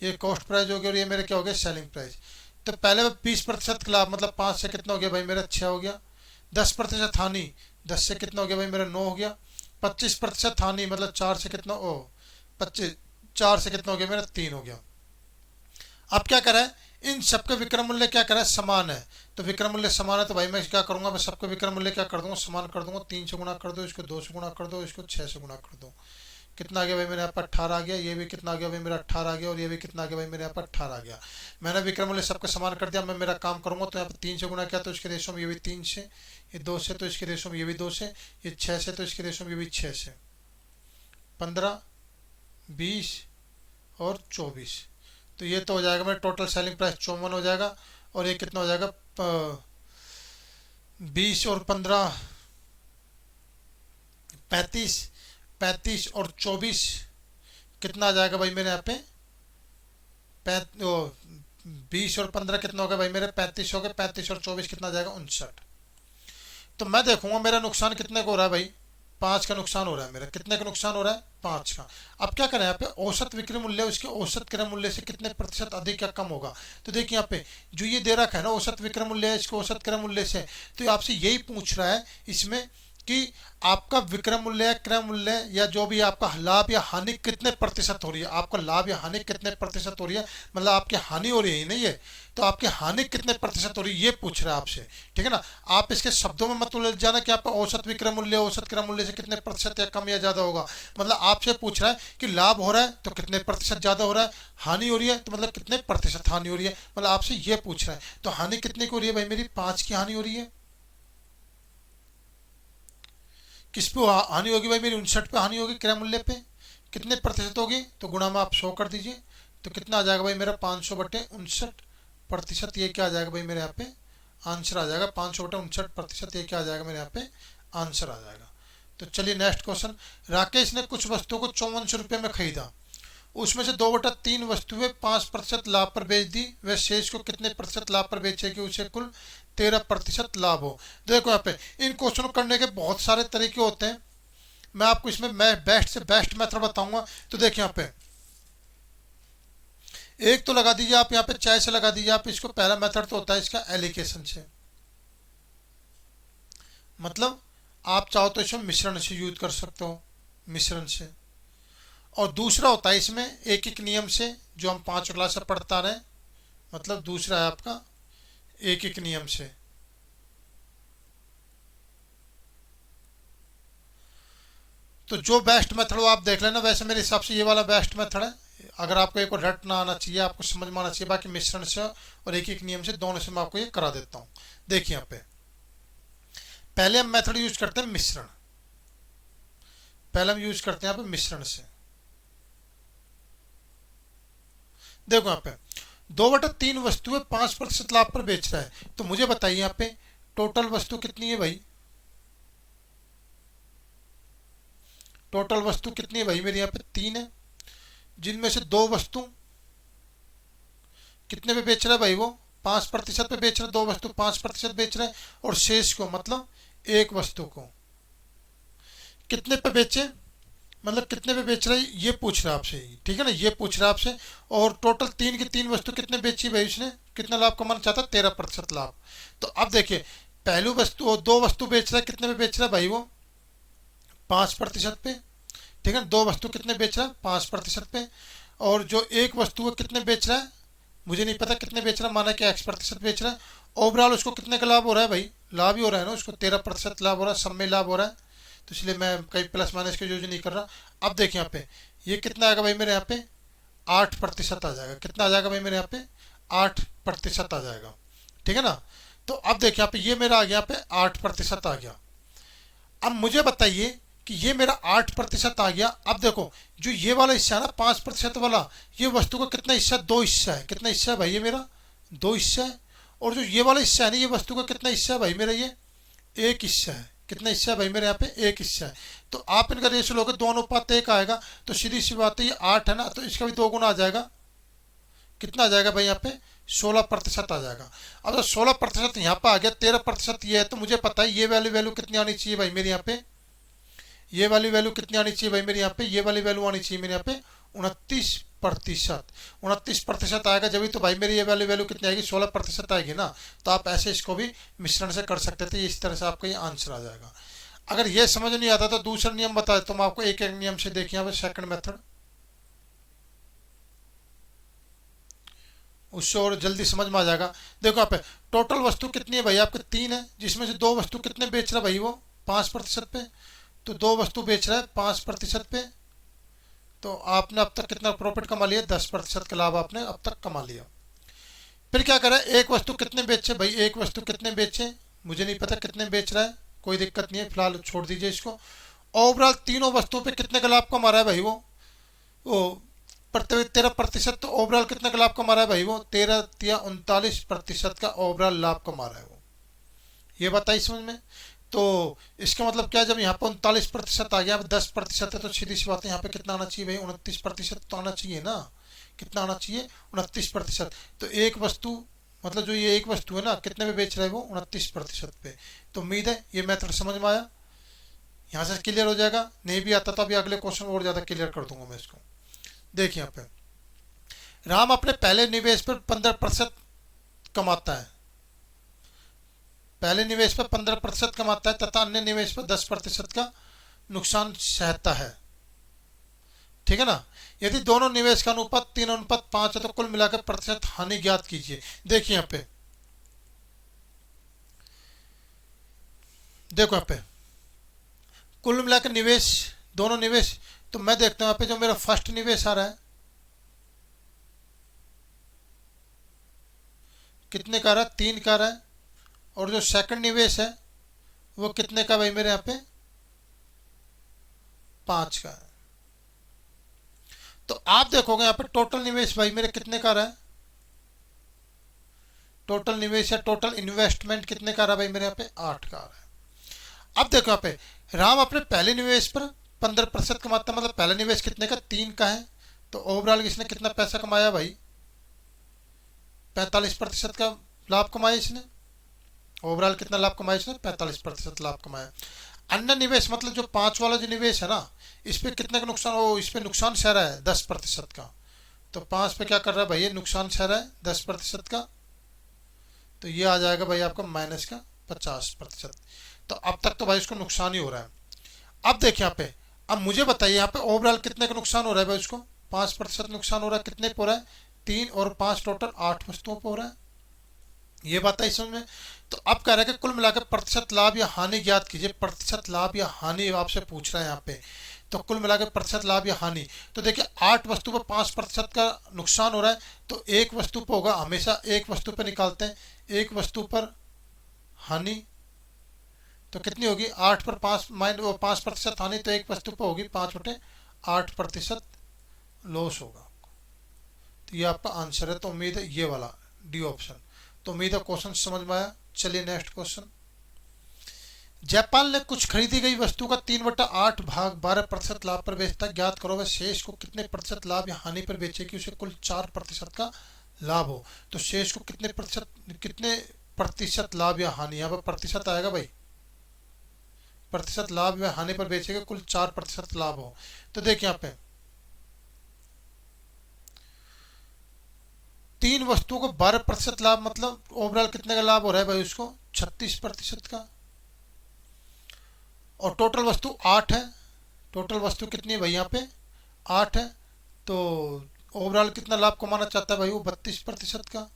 ये कॉस्ट प्राइस हो गया, और ये मेरे क्या हो गया, सेलिंग प्राइस। तो पहले 20% का लाभ मतलब 5 से कितना हो गया भाई मेरा 6 हो गया। 10% हानि, 10 से कितना हो गया भाई मेरा 9 हो गया। 25% हानि मतलब 4 से कितना, ओ 25, 4 से कितना हो गया मेरा 3 हो गया। अब क्या करा है, इन सबके विक्रय मूल्य क्या करा है, समान है। तो विक्रय मूल्य समान है तो भाई मैं क्या करूंगा, मैं सबके विक्रय मूल्य क्या कर दूंगा, समान कर दूंगा। 3 से गुणा कर दो, इसको 2 से गुणा कर दो, इसको 6 से गुणा कर दो। कितना आ गया भाई मेरे यहाँ पर 18 आ गया। ये भी कितना आ गया भाई मेरा 18 आ गया, और ये भी कितना आ गया भाई मेरे यहाँ पर 18 आ गया। मैंने विक्रय मूल्य सबके समान कर दिया। मैं मेरा काम करूंगा। तो यहाँ पर 3 से गुणा किया तो इसके रेशो में ये भी 3 से, ये 2 से तो इसके रेशो में ये भी 2 से, ये 6 से तो इसके रेशो में ये भी 6 से। 15 20 और 24। तो ये तो हो जाएगा मेरा टोटल सेलिंग प्राइस 54 हो जाएगा। और ये कितना हो जाएगा 20 और 15 35, 35 और 24 कितना आ जाएगा भाई मेरे यहाँ पे 20 और 15 कितना हो गया भाई मेरे 35 हो गए, 35 और 24 कितना आ जाएगा 59। तो मैं देखूंगा मेरा नुकसान कितने को हो रहा है भाई, 5 का नुकसान हो रहा है मेरा। कितने का नुकसान हो रहा है, 5 का। अब क्या करें यहाँ पे, औसत विक्रय मूल्य उसके औसत क्रय मूल्य से कितने प्रतिशत अधिक या कम होगा। तो देखिए यहाँ पे जो ये दे रखा है ना औसत विक्रय मूल्य है इसके औसत क्रय मूल्य से, तो ये आपसे यही पूछ रहा है इसमें कि आपका विक्रय मूल्य या क्रय मूल्य या जो भी आपका लाभ या हानि कितने प्रतिशत हो रही है, आपका लाभ या हानि कितने प्रतिशत हो रही है, मतलब आपकी हानि हो रही है नहीं है, तो आपकी हानि कितने प्रतिशत हो रही है ये पूछ रहा है आपसे, ठीक है ना। आप इसके शब्दों में मत उलझ जाना कि आपका औसत विक्रय मूल्य औसत क्रय मूल्य से कितने प्रतिशत या कम या ज्यादा होगा। मतलब आपसे पूछ रहा है कि लाभ हो रहा है तो कितने प्रतिशत ज्यादा हो रहा है, हानि हो रही है तो मतलब कितने प्रतिशत हानि हो रही है, मतलब आपसे ये पूछ रहा है। तो हानि कितने की हो रही है भाई मेरी, 5 की हानि हो रही है। किस पे हानि होगी भाई मेरी, 59 पे हानि होगी क्रय मूल्य पे। कितने प्रतिशत होगी, तो गुणा में आप 100 कर दीजिए, तो कितना आ जाएगा भाई मेरा 500/59 प्रतिशत। ये क्या आ जाएगा भाई मेरे यहाँ पे आंसर आ जाएगा 500/59 प्रतिशत। ये क्या आ जाएगा मेरे यहाँ पे आंसर आ जाएगा। तो चलिए नेक्स्ट क्वेश्चन। राकेश ने कुछ वस्तुओं को 5400 रुपये में खरीदा, उसमें से 2/3 वस्तुएं 5% लाभ पर बेच दी, वह शेष को कितने प्रतिशत लाभ पर बेचेगी, उसे कुल 13% लाभ हो। देखो यहाँ पे इन क्वेश्चन करने के बहुत सारे तरीके होते हैं, मैं आपको इसमें मैं बेस्ट से बेस्ट मेथड बताऊंगा। तो देखिए यहाँ पे एक तो लगा दीजिए आप यहाँ पे चाय से लगा दीजिए आप इसको। पहला मेथड तो होता है इसका एलिकेशन से, मतलब आप चाहो तो इसमें मिश्रण से यूज कर सकते हो, मिश्रण से। और दूसरा होता है इसमें एक एक नियम से, जो हम 5 क्लास से पढ़ता रहे, मतलब दूसरा है आपका एक एक नियम से। तो जो बेस्ट मेथड हो आप देख लेना, वैसे मेरे हिसाब से ये वाला बेस्ट मेथड है। अगर आपको एक और रट ना आना चाहिए, आपको समझ में आना चाहिए, बाकी मिश्रण से और एक एक नियम से दोनों से मैं आपको ये करा देता हूँ। देखिए यहाँ पे पहले हम मेथड यूज करते हैं मिश्रण, पहले हम यूज करते हैं यहाँ पे मिश्रण से। देखो यहाँ पे 2/3 वस्तुएं 5% लाभ पर बेच रहा है, तो मुझे बताइए यहाँ पे टोटल वस्तु कितनी है भाई, टोटल वस्तु कितनी है भाई मेरे यहाँ पे 3 है, जिनमें से 2 वस्तु कितने पे बेच रहा है भाई, वो 5% पे बेच रहा है, 2 वस्तु 5% बेच रहा है, और शेष को मतलब एक वस्तु को कितने पे बेचे, मतलब कितने पे बेच रहा है ये पूछ रहा है आपसे, ठीक है ना, ये पूछ रहा है आपसे। और टोटल 3 की 3 वस्तु कितने बेची भाई उसने, कितना लाभ कमाना चाहता है, 13% लाभ। तो अब देखिए पहली वस्तु और 2 वस्तु बेच रहा है, कितने पे बेच रहा है भाई वो 5% पे, ठीक है। 2 वस्तु कितने बेच रहा है 5% पे, और जो एक वस्तु है कितने बेच रहा है मुझे नहीं पता कितने बेच रहा है, माना कि X% बेच रहा है। ओवरऑल उसको कितने का लाभ हो रहा है भाई, लाभ ही हो रहा है ना, उसको 13% लाभ हो रहा है, सब में लाभ हो रहा है, तो इसलिए मैं कहीं प्लस माइनस की यूज नहीं कर रहा। अब देखिए यहाँ पे ये कितना आएगा भाई मेरे यहाँ पे 8% आ जाएगा, कितना आ जाएगा भाई मेरे यहाँ पे 8% आ जाएगा, ठीक है ना। तो अब देखिए यहाँ पे ये मेरा आ गया, यहाँ पे 8% आ गया। अब मुझे बताइए कि ये मेरा 8% आ गया। अब देखो जो ये वाला हिस्सा है ना 5% वाला, ये वस्तु का कितना हिस्सा, 2 हिस्सा है, कितना हिस्सा है भाई ये मेरा 2 हिस्सा है। और जो ये वाला हिस्सा है ना ये वस्तु का कितना हिस्सा है भाई मेरा, ये 1 हिस्सा है, कितना हिस्सा है भाई मेरे यहाँ पे 1 हिस्सा है। तो आप इनका रेशियो लोगे 2:1 आएगा, तो सीधी सी बात है ये 8 है ना, तो इसका भी 2 गुना आ जाएगा, कितना आ जाएगा भाई यहाँ पे 16% आ जाएगा। अब तो 16% यहाँ पे आ गया, 13% ये है, तो मुझे पता है ये वैल्यू कितनी आनी चाहिए भाई मेरे यहाँ पे, ये वाली वैल्यू कितनी आनी चाहिए भाई मेरे यहाँ पे, ये वाली वैल्यू आनी चाहिए मेरे यहाँ पे 29%। 29% आएगा जब भी, तो भाई मेरी ये वाली वैल्यू कितनी आएगी 16% आएगी ना। तो आप ऐसे इसको भी मिश्रण से कर सकते थे, इस तरह से आपका ये आंसर आ जाएगा। अगर ये समझ नहीं आता तो दूसरा नियम बता देता हूँ आपको, एक एक नियम से देखिए यहाँ पे सेकंड मेथड, उससे और जल्दी समझ में आ जाएगा। देखो यहाँ पे टोटल वस्तु कितनी है भाई आपके 3 है, जिसमें से 2 वस्तु कितने बेच रहा है भाई वो 5% पे, तो 2 वस्तु बेच रहा है 5% पे, तो आपने अब तक कितना प्रॉफिट कमा लिया 10% का लाभ आपने अब तक कमा लिया। फिर क्या करें, एक वस्तु कितने बेचे भाई, एक वस्तु कितने बेचे मुझे नहीं पता कितने बेच रहा है, कोई दिक्कत नहीं है फिलहाल छोड़ दीजिए इसको। ओवरऑल तीनों वस्तुओं पे कितने का लाभ कमा रहा है भाई वो 13%, तो ओवरऑल कितने का लाभ कमा रहा है भाई वो 13 या 39% का ओवरऑल लाभ कमा रहा है वो, ये बताइए समझ में। तो इसका मतलब क्या, जब यहाँ पे 39% आ गया, अब 10% है, तो सीधी सी बात है यहाँ पे कितना आना चाहिए भाई 29% तो आना चाहिए ना, कितना आना चाहिए 29%। तो एक वस्तु मतलब जो ये एक वस्तु है ना कितने पे बेच रहा है वो 29% पे। तो उम्मीद है ये मेथड समझ में आया, यहाँ से क्लियर हो जाएगा। नहीं भी आता तो अभी अगले क्वेश्चन और ज़्यादा क्लियर कर दूंगा मैं इसको। देखिए यहाँ पे राम अपने पहले निवेश पर 15% कमाता है, पहले निवेश पर 15% कमाता है तथा अन्य निवेश पर 10% का नुकसान सहता है। ठीक है ना। यदि दोनों निवेश का अनुपात 3:5 है तो कुल मिलाकर प्रतिशत हानि ज्ञात कीजिए। देखिए यहाँ पे देखो यहाँ पे कुल मिलाकर निवेश दोनों निवेश, तो मैं देखता हूँ यहाँ पे जो मेरा फर्स्ट निवेश आ रहा है कितने का रहा है 3 का रहा है, और जो सेकंड निवेश है वो कितने का भाई मेरे यहाँ पे 5 का है। तो आप देखोगे यहाँ पे टोटल निवेश भाई मेरे कितने का रहा है, टोटल निवेश या टोटल इन्वेस्टमेंट कितने का रहा भाई मेरे यहाँ पे 8 का रहा है। अब देखो यहाँ पे राम अपने पहले निवेश पर 15% कमाता है, मतलब पहला निवेश कितने का 3 का है, तो ओवरऑल इसने कितना पैसा कमाया भाई 45% का लाभ कमाया इसने। ओवरऑल कितना लाभ कमाया इसने 45% लाभ कमाया। अन्य निवेश मतलब जो 5 वाला जो निवेश है ना इस पे कितने का नुकसान, वो इस पे नुकसान सह रहा है 10% का। तो 5 पे क्या कर रहा है भाई ये नुकसान सह रहा है 10% का, तो ये आ जाएगा भाई आपका माइनस का 50%। तो अब तक तो भाई इसको नुकसान ही हो रहा है। अब देखिए यहाँ पे, अब मुझे बताइए यहाँ पे ओवरऑल कितने का नुकसान हो रहा है भाई, उसको 5% नुकसान हो रहा है। कितने पे हो रहा है 3 और 5 टोटल 8 वस्तुओं पे हो रहा है, ये बात है समझ में। तो अब कह रहा है कि कुल मिलाकर प्रतिशत लाभ या हानि ज्ञात कीजिए। प्रतिशत लाभ या हानि आपसे पूछ रहा है यहाँ पे, तो कुल मिलाकर प्रतिशत लाभ या हानि। तो देखिए 8 वस्तु पर 5% का नुकसान हो रहा है, तो एक वस्तु पर होगा, हमेशा एक वस्तु पर निकालते हैं, एक वस्तु पर हानि तो कितनी होगी 8 पर 5 माइनस 5% हानि, तो एक वस्तु पर होगी 5/8% लॉस होगा। तो ये आपका आंसर है। तो उम्मीद है ये वाला डी ऑप्शन। तो उम्मीद है क्वेश्चन समझ में आया। चलिए नेक्स्ट क्वेश्चन। जयपाल ने कुछ खरीदी गई वस्तु का 3/8 भाग 12% लाभ पर बेचता है। ज्ञात करो वह शेष को कितने प्रतिशत लाभ या हानि पर बेचे कि उसे कुल 4% का लाभ हो। तो शेष को कितने प्रतिशत लाभ या हानि, यहाँ पर प्रतिशत आएगा भाई, प्रतिशत लाभ या हानि पर बेचेगा कुल 4% लाभ हो। तो देखिए यहाँ पे 3 वस्तुओं को 12% लाभ, मतलब ओवरऑल कितने का लाभ हो रहा है भाई उसको 36% का। और टोटल वस्तु 8 है, टोटल वस्तु कितनी है भाई यहाँ पे 8 है, तो ओवरऑल कितना लाभ कमाना चाहता है भाई वो 32% का।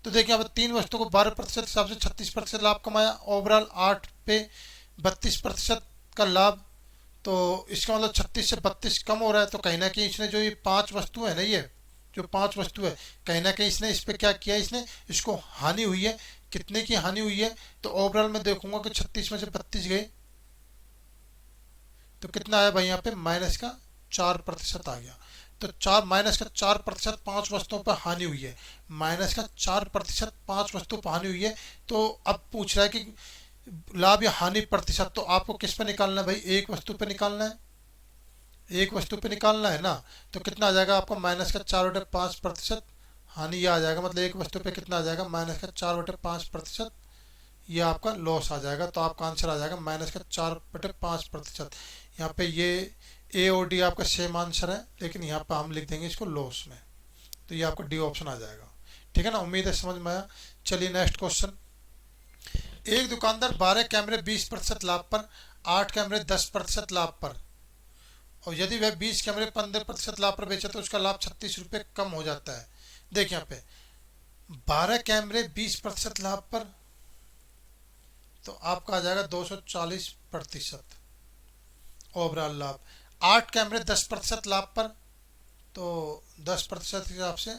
तो देखिए यहाँ पे 3 वस्तुओं को 12% हिसाब से 36% लाभ कमाया, ओवरऑल 8 पे 32% का लाभ। तो इसका मतलब 36 से 32 कम हो रहा है। तो कहीं ना कहीं इसने जो ये 5 वस्तु है ना, ये जो 5 वस्तु है कहीं ना कहीं इसने इस पे क्या किया, इसने इसको हानि हुई है। कितने की हानि हुई है, तो ओवरऑल मैं देखूंगा कि 36 में से 32 गए तो कितना आया भाई यहाँ पे माइनस का 4% आ गया। तो माइनस का 4% 5 वस्तुओं पर हानि हुई है, माइनस का 4% 5 वस्तुओं पर हानि हुई है। तो अब पूछ रहा है कि लाभ या हानि प्रतिशत, तो आपको किस पे निकालना है भाई, एक वस्तु पे निकालना है, एक वस्तु पे निकालना है ना। तो कितना आ जाएगा आपको माइनस का 4/5% हानि, ये आ जाएगा, मतलब एक वस्तु पे कितना आ जाएगा माइनस का 4/5%, ये आपका लॉस आ जाएगा। तो आपका आंसर आ जाएगा माइनस का 4/5%। यहाँ पे ये ए और डी आपका सेम आंसर है, लेकिन यहाँ पे हम लिख देंगे इसको लॉस में, तो ये आपका डी ऑप्शन आ जाएगा। ठीक है ना, उम्मीद है समझ में आया। चलिए नेक्स्ट क्वेश्चन। एक दुकानदार 12 कैमरे 20% लाभ पर, 8 कैमरे 10% लाभ पर, और यदि वह 20 कैमरे 15% लाभ पर बेचे तो उसका लाभ 36 रुपये कम हो जाता है। देखिए यहाँ पे 12 कैमरे 20% लाभ पर, तो आपका आ जाएगा 240% ओवरऑल लाभ। 8 कैमरे 10% लाभ पर, तो 10% के हिसाब से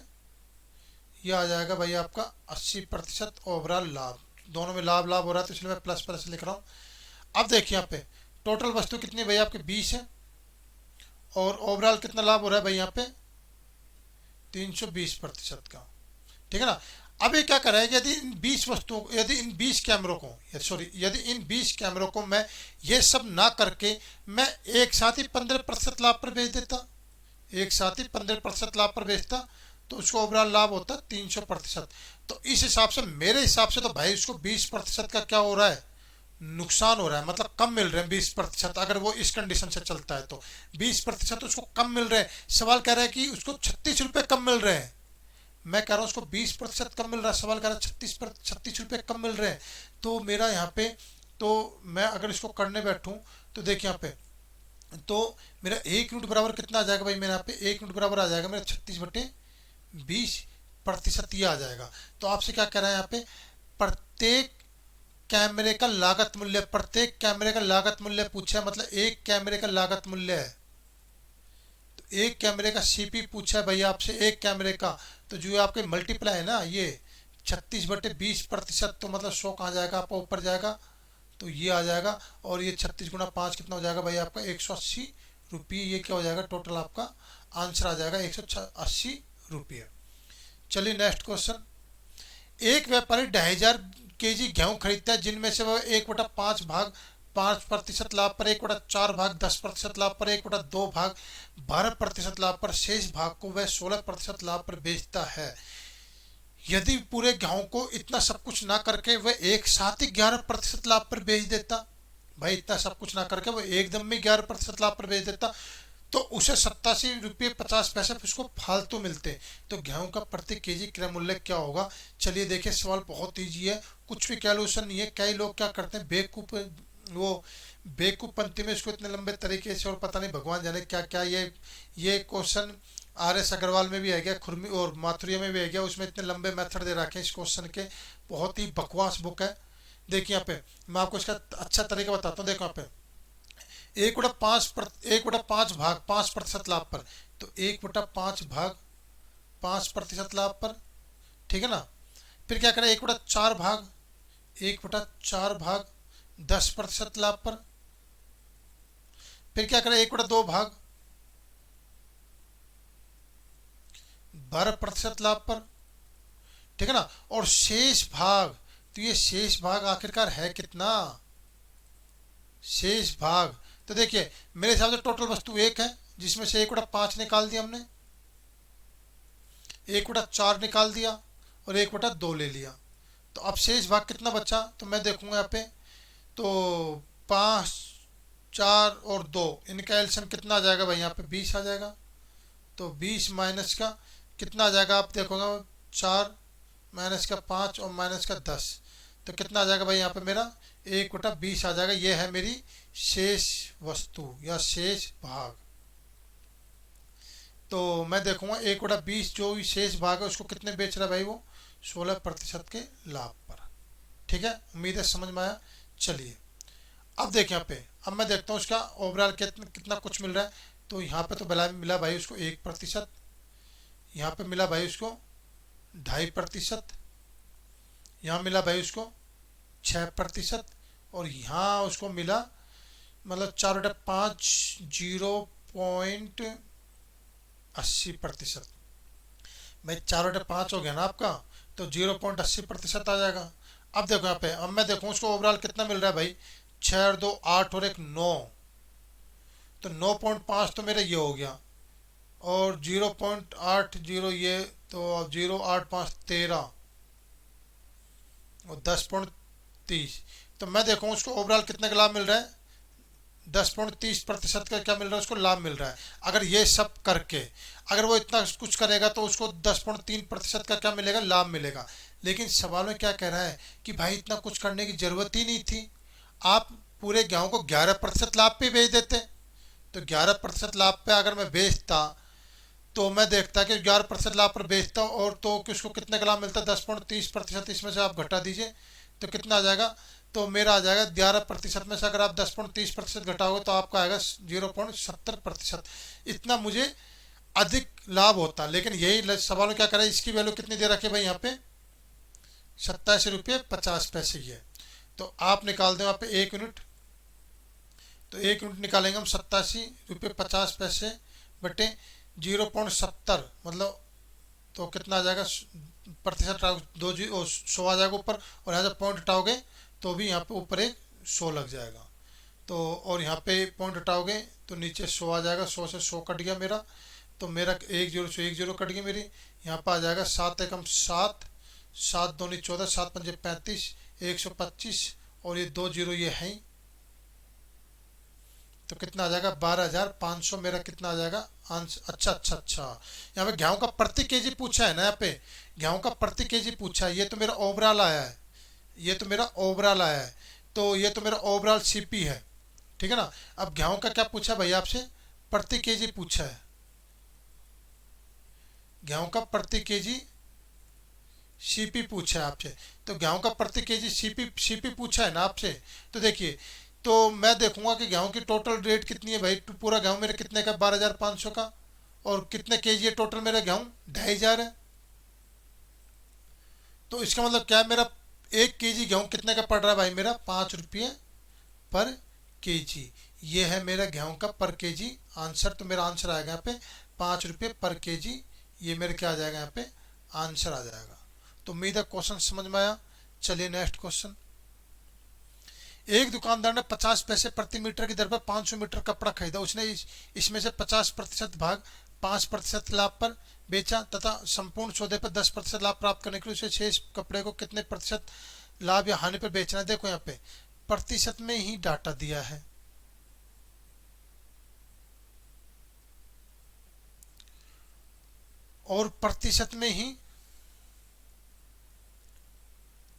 यह आ जाएगा भाई आपका 80% ओवरऑल लाभ। दोनों में लाभ लाभ हो रहा है तो इसलिए मैं प्लस प्लस लिख रहा हूँ। अब देखिए यहाँ पे टोटल वस्तु कितनी भाई आपके 20 है, और ओवरऑल कितना लाभ हो रहा है भाई यहाँ पे 320% का। ठीक है ना। अब ये क्या कर रहा है, यदि इन 20 वस्तुओं को, यदि इन 20 कैमरों को, यदि इन 20 कैमरों को मैं ये सब ना करके मैं एक साथ ही 15% लाभ पर बेच देता, एक साथ ही 15% लाभ पर बेचता तो उसको ओवरऑल लाभ होता 300%। तो इस हिसाब से, मेरे हिसाब से तो भाई उसको 20% का क्या हो रहा है, नुकसान हो रहा है, मतलब कम मिल रहे हैं 20%। अगर वो इस कंडीशन से चलता है तो 20% उसको कम मिल रहे हैं। सवाल कह रहा है कि उसको 36 रुपये कम मिल रहे हैं, मैं कह रहा हूँ उसको 20% कम मिल रहा है, सवाल कह रहा है 36 रुपये कम मिल रहे हैं। तो मेरा यहाँ पे, तो मैं अगर इसको करने बैठूँ तो देखिए यहाँ पे, तो मेरा 1 यूनिट बराबर कितना आ जाएगा भाई, मेरे यहाँ पे 1 यूनिट बराबर आ जाएगा मेरा 36/20% ये आ जाएगा। तो आपसे क्या कह रहा है यहाँ पे, प्रत्येक कैमरे का लागत मूल्य, प्रत्येक कैमरे का लागत मूल्य पूछा है, मतलब एक कैमरे का लागत मूल्य है। तो एक कैमरे का सीपी पूछा है भैया आपसे, एक कैमरे का, तो जो आपके मल्टीप्लाई है ना ये 36/20%, तो मतलब 100 कहाँ जाएगा आपका, ऊपर जाएगा, तो ये आ जाएगा। और ये 36 × 5 कितना हो जाएगा भाई आपका, 180 रुपये। ये क्या हो जाएगा, टोटल आपका आंसर आ जाएगा 180 रुपये। चलिए नेक्स्ट क्वेश्चन। एक व्यापारी 2500 kg गेहूं खरीदता है, जिनमें से वह 1/5 भाग 5% लाभ पर, 1/4 भाग 10% लाभ पर, 1/2 भाग 12% लाभ पर, शेष भाग को वह 16% लाभ पर बेचता है। यदि पूरे गेहूं को इतना सब कुछ ना करके वह एक साथ ही 11% लाभ पर बेच देता, भाई इतना सब कुछ ना करके वह एकदम में 11% लाभ पर बेच देता, तो उसे 87.50 रुपये उसको फालतू मिलते। तो गेहूं का प्रति केजी क्रय मूल्य क्या होगा। चलिए देखिए, सवाल बहुत ईजी है, कुछ भी कैलकुलेशन नहीं है। कई लोग क्या करते हैं, बेवकूफ, वो बेवकूफ पंक्ति में इसको इतने लंबे तरीके से, और पता नहीं भगवान जाने क्या क्या। ये क्वेश्चन RS अग्रवाल में भी है गया, खुरमी और माथुरिया में भी है गया, उसमें इतने लंबे मेथड दे रखे हैं इस क्वेश्चन के, बहुत ही बकवास बुक है। देखिए यहाँ पे मैं आपको इसका अच्छा तरीका बताता हूँ। देखो यहाँ पे 1/5 भाग 5% लाभ पर, तो 1/5 भाग 5% लाभ पर, ठीक है ना। फिर क्या करें, 1/4 भाग 10% लाभ पर। फिर क्या करें, 1/2 भाग 12% लाभ पर, ठीक है ना। और शेष भाग, तो ये शेष भाग आखिरकार है कितना, शेष भाग, तो देखिए मेरे हिसाब से टोटल वस्तु एक है, जिसमें से 1/5 निकाल दिया हमने, 1/4 निकाल दिया और 1/2 ले लिया। तो अब शेष भाग कितना बचा, तो मैं देखूंगा यहाँ पे, तो 5, 4 और 2, इनका एलसीएम कितना आ जाएगा भाई, यहाँ पे 20 आ जाएगा। तो 20 माइनस का कितना आ जाएगा, आप देखोगे 4 माइनस का 5 और माइनस का 10, तो कितना आ जाएगा भाई यहाँ पे मेरा 1/20 आ जाएगा। ये है मेरी शेष वस्तु या शेष भाग। तो मैं देखूंगा 1/20 जो भी शेष भाग है उसको कितने बेच रहा है भाई, वो 16% के लाभ पर। ठीक है, उम्मीद है समझ में आया। चलिए अब देखें यहाँ पे, अब मैं देखता हूँ उसका ओवरऑल कितना कुछ मिल रहा है। तो यहाँ पे तो मिला भाई उसको 1%, यहाँ पे मिला भाई उसको 2.5%, यहाँ मिला भाई उसको 6%, और यहाँ उसको मिला मतलब 4/5 0.80%। भाई 4/5 हो गया ना आपका, तो 0.80% आ जाएगा। अब देखो यहाँ पे, अब मैं देखूँ उसको ओवरऑल कितना मिल रहा है भाई, 6 और 2 8 और 1 9, तो 9.5 तो मेरा ये हो गया, और 0.80 ये, तो अब 0.85 13 और 10.30, तो मैं देखूँ उसको ओवरऑल कितने का लाभ मिल रहा है, 10.30% का क्या मिल रहा है उसको लाभ मिल रहा है। अगर ये सब करके अगर वो इतना कुछ करेगा तो उसको 10.3% का क्या मिलेगा, लाभ मिलेगा। लेकिन सवाल में क्या कह रहा है कि भाई इतना कुछ करने की जरूरत ही नहीं थी, आप पूरे गेहूं को 11% लाभ पे बेच देते। तो 11% लाभ पे अगर मैं बेचता तो मैं देखता कि 11% लाभ पर बेचता, और तो कि उसको कितने का लाभ मिलता है 10.30%, इसमें से आप घटा दीजिए तो कितना आ जाएगा, तो मेरा आ जाएगा 11% में से अगर आप 10.30% घटाओगे तो आपका आएगा 0.70%। इतना मुझे अधिक लाभ होता, लेकिन यही सवाल में क्या करें, इसकी वैल्यू कितनी दे रखी है भाई यहाँ पे 87.50 ही है। तो आप निकाल दें वहाँ पे 1 यूनिट, तो 1 यूनिट निकालेंगे हम 87.50 बटे 0.70, मतलब तो कितना आ जाएगा प्रतिशत, 100 आ जाएगा ऊपर, और यहाँ से पॉइंट हटाओगे तो भी यहाँ पे ऊपर एक 100 लग जाएगा। तो और यहाँ पे पॉइंट हटाओगे तो नीचे 100 आ जाएगा, 100 से 100 कट गया मेरा, तो मेरा एक जीरो से एक जीरो कट गई मेरी। यहाँ पर आ जाएगा 7 एकम 7, 7 दूनी 14, 7 पंजे 35, 125 और ये 2 जीरो ये हैं। तो कितना आ जाएगा 12,500 मेरा कितना आ जाएगा आंसर। अच्छा अच्छा अच्छा, यहाँ पे गेहूं का प्रति केजी पूछा है ना, यहाँ पे गेहूं का प्रति केजी पूछा है। ये तो मेरा ओवरऑल आया है, ये तो मेरा ओवरऑल आया है, तो ये तो मेरा ओवरऑल सीपी है, ठीक है ना। अब गेहूं का क्या पूछा भैया आपसे, प्रति केजी पूछा है, गेहूं का प्रति केजी सीपी पूछा है आपसे। तो गेहूं का प्रति केजी सीपी सीपी पूछा है ना आपसे। तो देखिए, तो मैं देखूंगा कि गेहूं की टोटल रेट कितनी है भाई। पूरा गेहूं मेरे कितने का 12,500 का, और कितने केजी है टोटल मेरा गेहूं 2,500 है। तो इसका मतलब क्या है, मेरा 1 केजी गेहूं कितने का पड़ रहा है भाई, मेरा 5 रुपये पर केजी। ये है मेरा गेहूं का पर केजी आंसर। तो मेरा आंसर आएगा यहाँ पे 5 रुपये पर केजी। ये मेरे क्या आ जाएगा यहाँ पे आंसर आ जाएगा। तो उम्मीद है क्वेश्चन समझ में आया। चलिए नेक्स्ट क्वेश्चन। एक दुकानदार ने 50 पैसे प्रति मीटर की दर पर 500 मीटर कपड़ा खरीदा। उसने इसमें से 50% भाग 5% लाभ पर बेचा तथा संपूर्ण सौदे पर 10% लाभ प्राप्त करने के लिए उसे शेष कपड़े को कितने प्रतिशत लाभ या हानि पर बेचना है। देखो यहाँ पे प्रतिशत में ही डाटा दिया है, और प्रतिशत में ही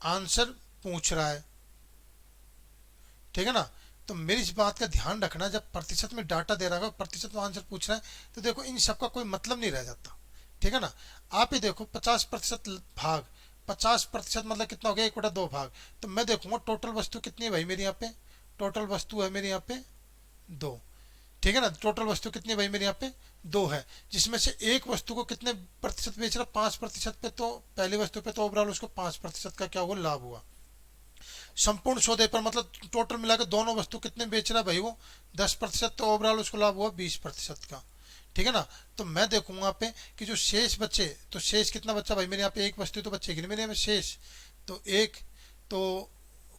आंसर पूछ रहा है, ठीक है ना। तो मेरी इस बात का ध्यान रखना, जब प्रतिशत में डाटा दे रहा है, प्रतिशत में आंसर पूछ रहा है, तो देखो इन सबका कोई मतलब नहीं रह जाता, ठीक है ना। आप ही देखो 50% भाग 50% मतलब कितना हो गया 1/2 भाग। तो मैं देखूंगा टोटल वस्तु कितनी है भाई मेरी यहाँ पे, टोटल वस्तु है मेरी यहाँ पे 2, ठीक है ना। टोटल वस्तु कितनी है भाई मेरे यहाँ पे 2 है, जिसमें से एक वस्तु को कितने प्रतिशत बेच रहा 5% पे। तो पहली वस्तु पे तो ओवरऑल उसको 5% का क्या हुआ लाभ हुआ। संपूर्ण सौदे पर मतलब टोटल मिलाकर दोनों वस्तु कितने बेच रहा भाई वो 10%, तो ओवरऑल उसको लाभ हुआ 20% का, ठीक है ना। तो मैं देखूंगा यहाँ पे कि जो शेष बचे, तो शेष कितना बचा भाई मेरे यहाँ पे, एक वस्तु तो बचेगी मेरे यहाँ पे शेष, तो एक, तो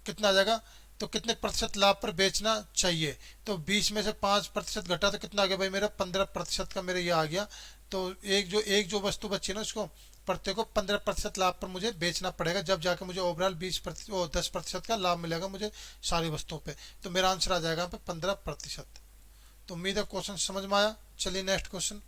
कितना आ जाएगा, तो कितने प्रतिशत लाभ पर बेचना चाहिए। तो 20 में से 5% घटा तो कितना आ गया भाई मेरा 15% का मेरा ये आ गया। तो एक जो वस्तु बची ना उसको प्रत्येक को 15% लाभ पर मुझे बेचना पड़ेगा, जब जाके मुझे ओवरऑल 10% का लाभ मिलेगा मुझे सारी वस्तुओं पे। तो मेरा आंसर आ जाएगा यहाँ पे 15%। तो उम्मीद है क्वेश्चन समझ में आया। चलिए नेक्स्ट क्वेश्चन।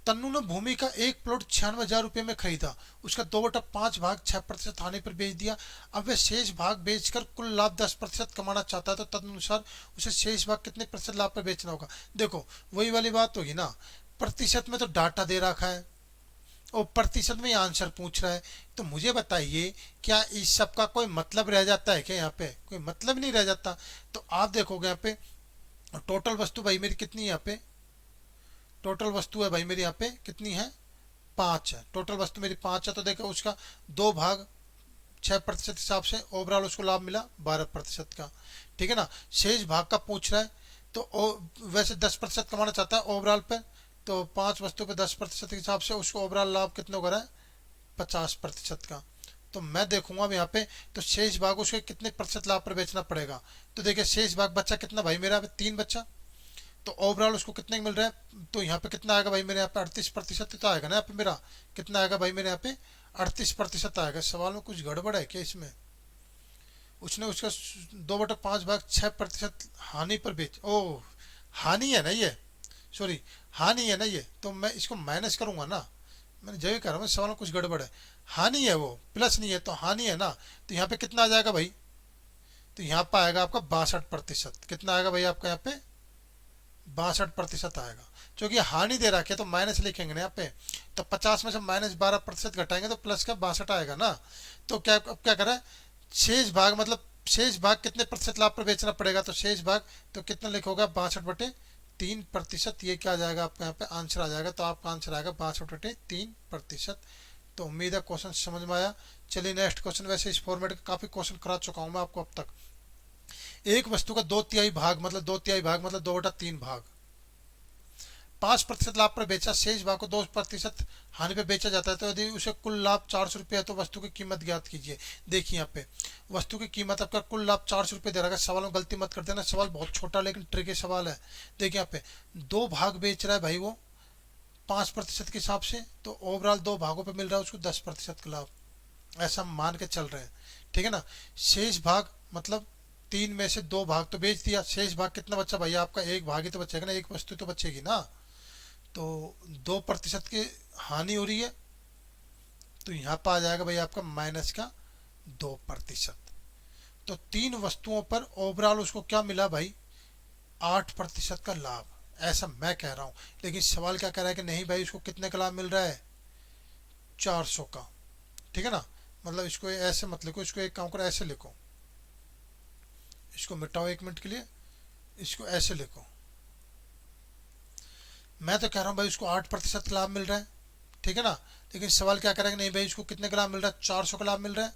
तन्नू ने भूमि का एक प्लॉट 96,000 रुपये में खरीदा। उसका 2/5 भाग 6% हानि पर बेच दिया। अब वह शेष भाग बेचकर कुल लाभ 10% कमाना चाहता है, तो तदनुसार उसे शेष भाग कितने प्रतिशत लाभ पर बेचना होगा। देखो वही वाली बात होगी ना, प्रतिशत में तो डाटा दे रखा है और प्रतिशत में आंसर पूछ रहा है। तो मुझे बताइए क्या इस सब का कोई मतलब रह जाता है क्या, यहाँ पे कोई मतलब नहीं रह जाता। तो आप देखोगे यहाँ पे टोटल वस्तु भाई मेरी कितनी है, यहाँ पे टोटल वस्तु है भाई मेरी यहाँ पे कितनी है 5 है। टोटल वस्तु मेरी 5 है, तो देखो उसका 2 भाग 6% हिसाब से ओवरऑल उसको लाभ मिला 12% का, ठीक है ना। शेष भाग का पूछ रहा है, तो वैसे 10% कमाना चाहता है ओवरऑल पे, तो 5 वस्तु पे 10% के हिसाब से उसको ओवरऑल लाभ कितना हो रहा है 50% का। तो मैं देखूंगा अब यहाँ पे, तो शेष भाग उसके कितने प्रतिशत लाभ पर बेचना पड़ेगा। तो देखिए शेष भाग बच्चा कितना भाई मेरा 3 बच्चा, तो ओवरऑल उसको कितने मिल रहा है। तो यहाँ पे कितना आएगा भाई मेरे यहाँ पे 38% तो आएगा ना। यहाँ पे मेरा कितना आएगा भाई मेरे यहाँ पे 38% आएगा। सवाल में कुछ गड़बड़ है क्या इसमें। उसने उसका 2/5 भाग 6% हानि पर बेच, ओ हानि है ना ये, सॉरी हानि है ना ये, तो मैं इसको माइनस करूंगा ना। मैंने जब कह रहा हूँ सवाल में कुछ गड़बड़ है, हानि है वो प्लस नहीं है, तो हानि है ना। तो यहाँ पे कितना आ जाएगा भाई, तो यहाँ पे आएगा आपका 62%। कितना आएगा भाई आपका यहाँ पे 62% आएगा, क्योंकि हानि दे रखी है तो माइनस लिखेंगे ना यहाँ पे। तो 50 में से -12% घटाएंगे तो प्लस का 62 आएगा ना। तो क्या अब क्या करें, शेष भाग मतलब शेष भाग कितने प्रतिशत लाभ पर बेचना पड़ेगा। तो शेष भाग तो कितना लिखोगे 62/3%। ये क्या आ जाएगा आपका यहाँ पे आंसर आ जाएगा। तो आपका आंसर आएगा 62/3%। तो उम्मीद है क्वेश्चन समझ में आया। चलिए नेक्स्ट क्वेश्चन। वैसे इस फॉर्मेट का काफी क्वेश्चन करा चुका हूं मैं आपको अब तक। एक वस्तु का 2/3 भाग मतलब 2/3 भाग मतलब 2/3 भाग 5% लाभ पर बेचा, शेष भाग को 2% हानि पर बेचा जाता है। तो यदि उसे कुल लाभ 400 रुपये है तो वस्तु की कीमत ज्ञात कीजिए। देखिए यहाँ पे वस्तु की कीमत आपका कुल लाभ 400 रुपये दे रहा है। सवाल में गलती मत कर देना, सवाल बहुत छोटा लेकिन ट्रिकी सवाल है। देखिए यहाँ पे 2 भाग बेच रहा है भाई वो 5% के हिसाब से, तो ओवरऑल 2 भागों पे मिल रहा है उसको 10% का लाभ, ऐसा मान के चल रहे हैं। ठीक है ना। शेष भाग मतलब 3 में से 2 भाग तो बेच दिया, शेष भाग कितना बचा भैया आपका, 1 भाग ही तो बचेगा ना, एक वस्तु तो बचेगी ना। तो 2% की हानि हो रही है, तो यहाँ पर आ जाएगा भाई आपका माइनस का 2%। तो 3 वस्तुओं पर ओवरऑल उसको क्या मिला भाई, 8% का लाभ, ऐसा मैं कह रहा हूँ। लेकिन सवाल क्या कह रहा है कि नहीं भाई उसको कितने का लाभ मिल रहा है, 400 का। ठीक है ना। मतलब इसको ऐसे मत लिखो, इसको एक काम करो ऐसे लिखो, इसको मिटाओ 1 मिनट के लिए, इसको ऐसे लिखो। मैं तो कह रहा हूँ भाई उसको 8% का लाभ मिल रहा है। ठीक है ना। लेकिन सवाल क्या करेगा, नहीं भाई इसको कितने का लाभ मिल रहा है, 400 का लाभ मिल रहा है।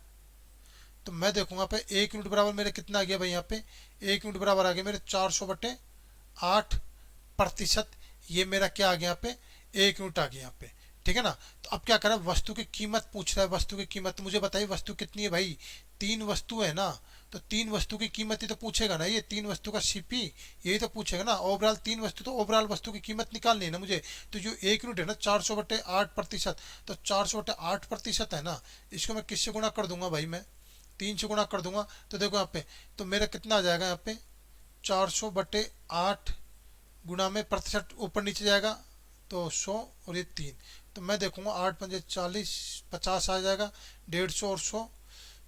तो मैं देखूंगा पे 1 यूनिट बराबर मेरे कितना आ गया भाई, यहाँ पे 1 यूनिट बराबर आ गया मेरे 400/8%। ये मेरा क्या आ गया यहाँ पे, 1 यूनिट आ गया यहाँ पे। ठीक है ना। तो अब क्या करा, वस्तु की कीमत पूछ रहा है, वस्तु की कीमत मुझे बताइए वस्तु कितनी है भाई, 3 वस्तु है ना, तो 3 वस्तु की कीमत ही तो पूछेगा ना, ये 3 वस्तु का सीपी यही तो पूछेगा ना। ओवरऑल 3 वस्तु, तो ओवरऑल वस्तु की कीमत निकालनी है ना मुझे। तो जो 1 यूनिट है ना 400/8%, तो 400/8% है ना, इसको मैं किससे गुणा कर दूंगा भाई, मैं 3 से गुणा कर दूंगा। तो देखो यहाँ पे, तो मेरा कितना आ जाएगा यहाँ पे, 400/8 गुणा में प्रतिशत ऊपर नीचे जाएगा तो 100 और ये 3। तो मैं देखूंगा 8×5 = 40, 50 आ जाएगा, 150 और 100,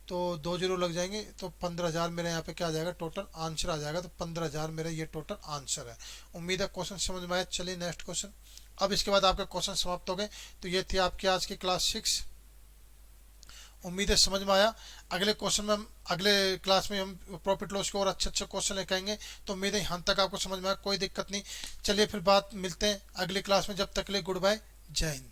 तो 2 जीरो लग जाएंगे, तो 15,000 मेरे यहाँ पे क्या आ जाएगा, टोटल आंसर आ जाएगा। तो 15,000 मेरा ये टोटल आंसर है। उम्मीद है क्वेश्चन समझ में आया। चलिए नेक्स्ट क्वेश्चन। अब इसके बाद आपके क्वेश्चन समाप्त हो गए। तो ये थी आपकी आज की क्लास 6। उम्मीद है समझ में आया। अगले क्वेश्चन में अगले क्लास में हम प्रॉफिट लॉस के और अच्छे अच्छे क्वेश्चन लेकर आएंगे। तो उम्मीद है यहाँ तक आपको समझ में आया, कोई दिक्कत नहीं। चलिए फिर बात मिलते हैं अगली क्लास में, जब तक के लिए गुड बाय, जय हिंद।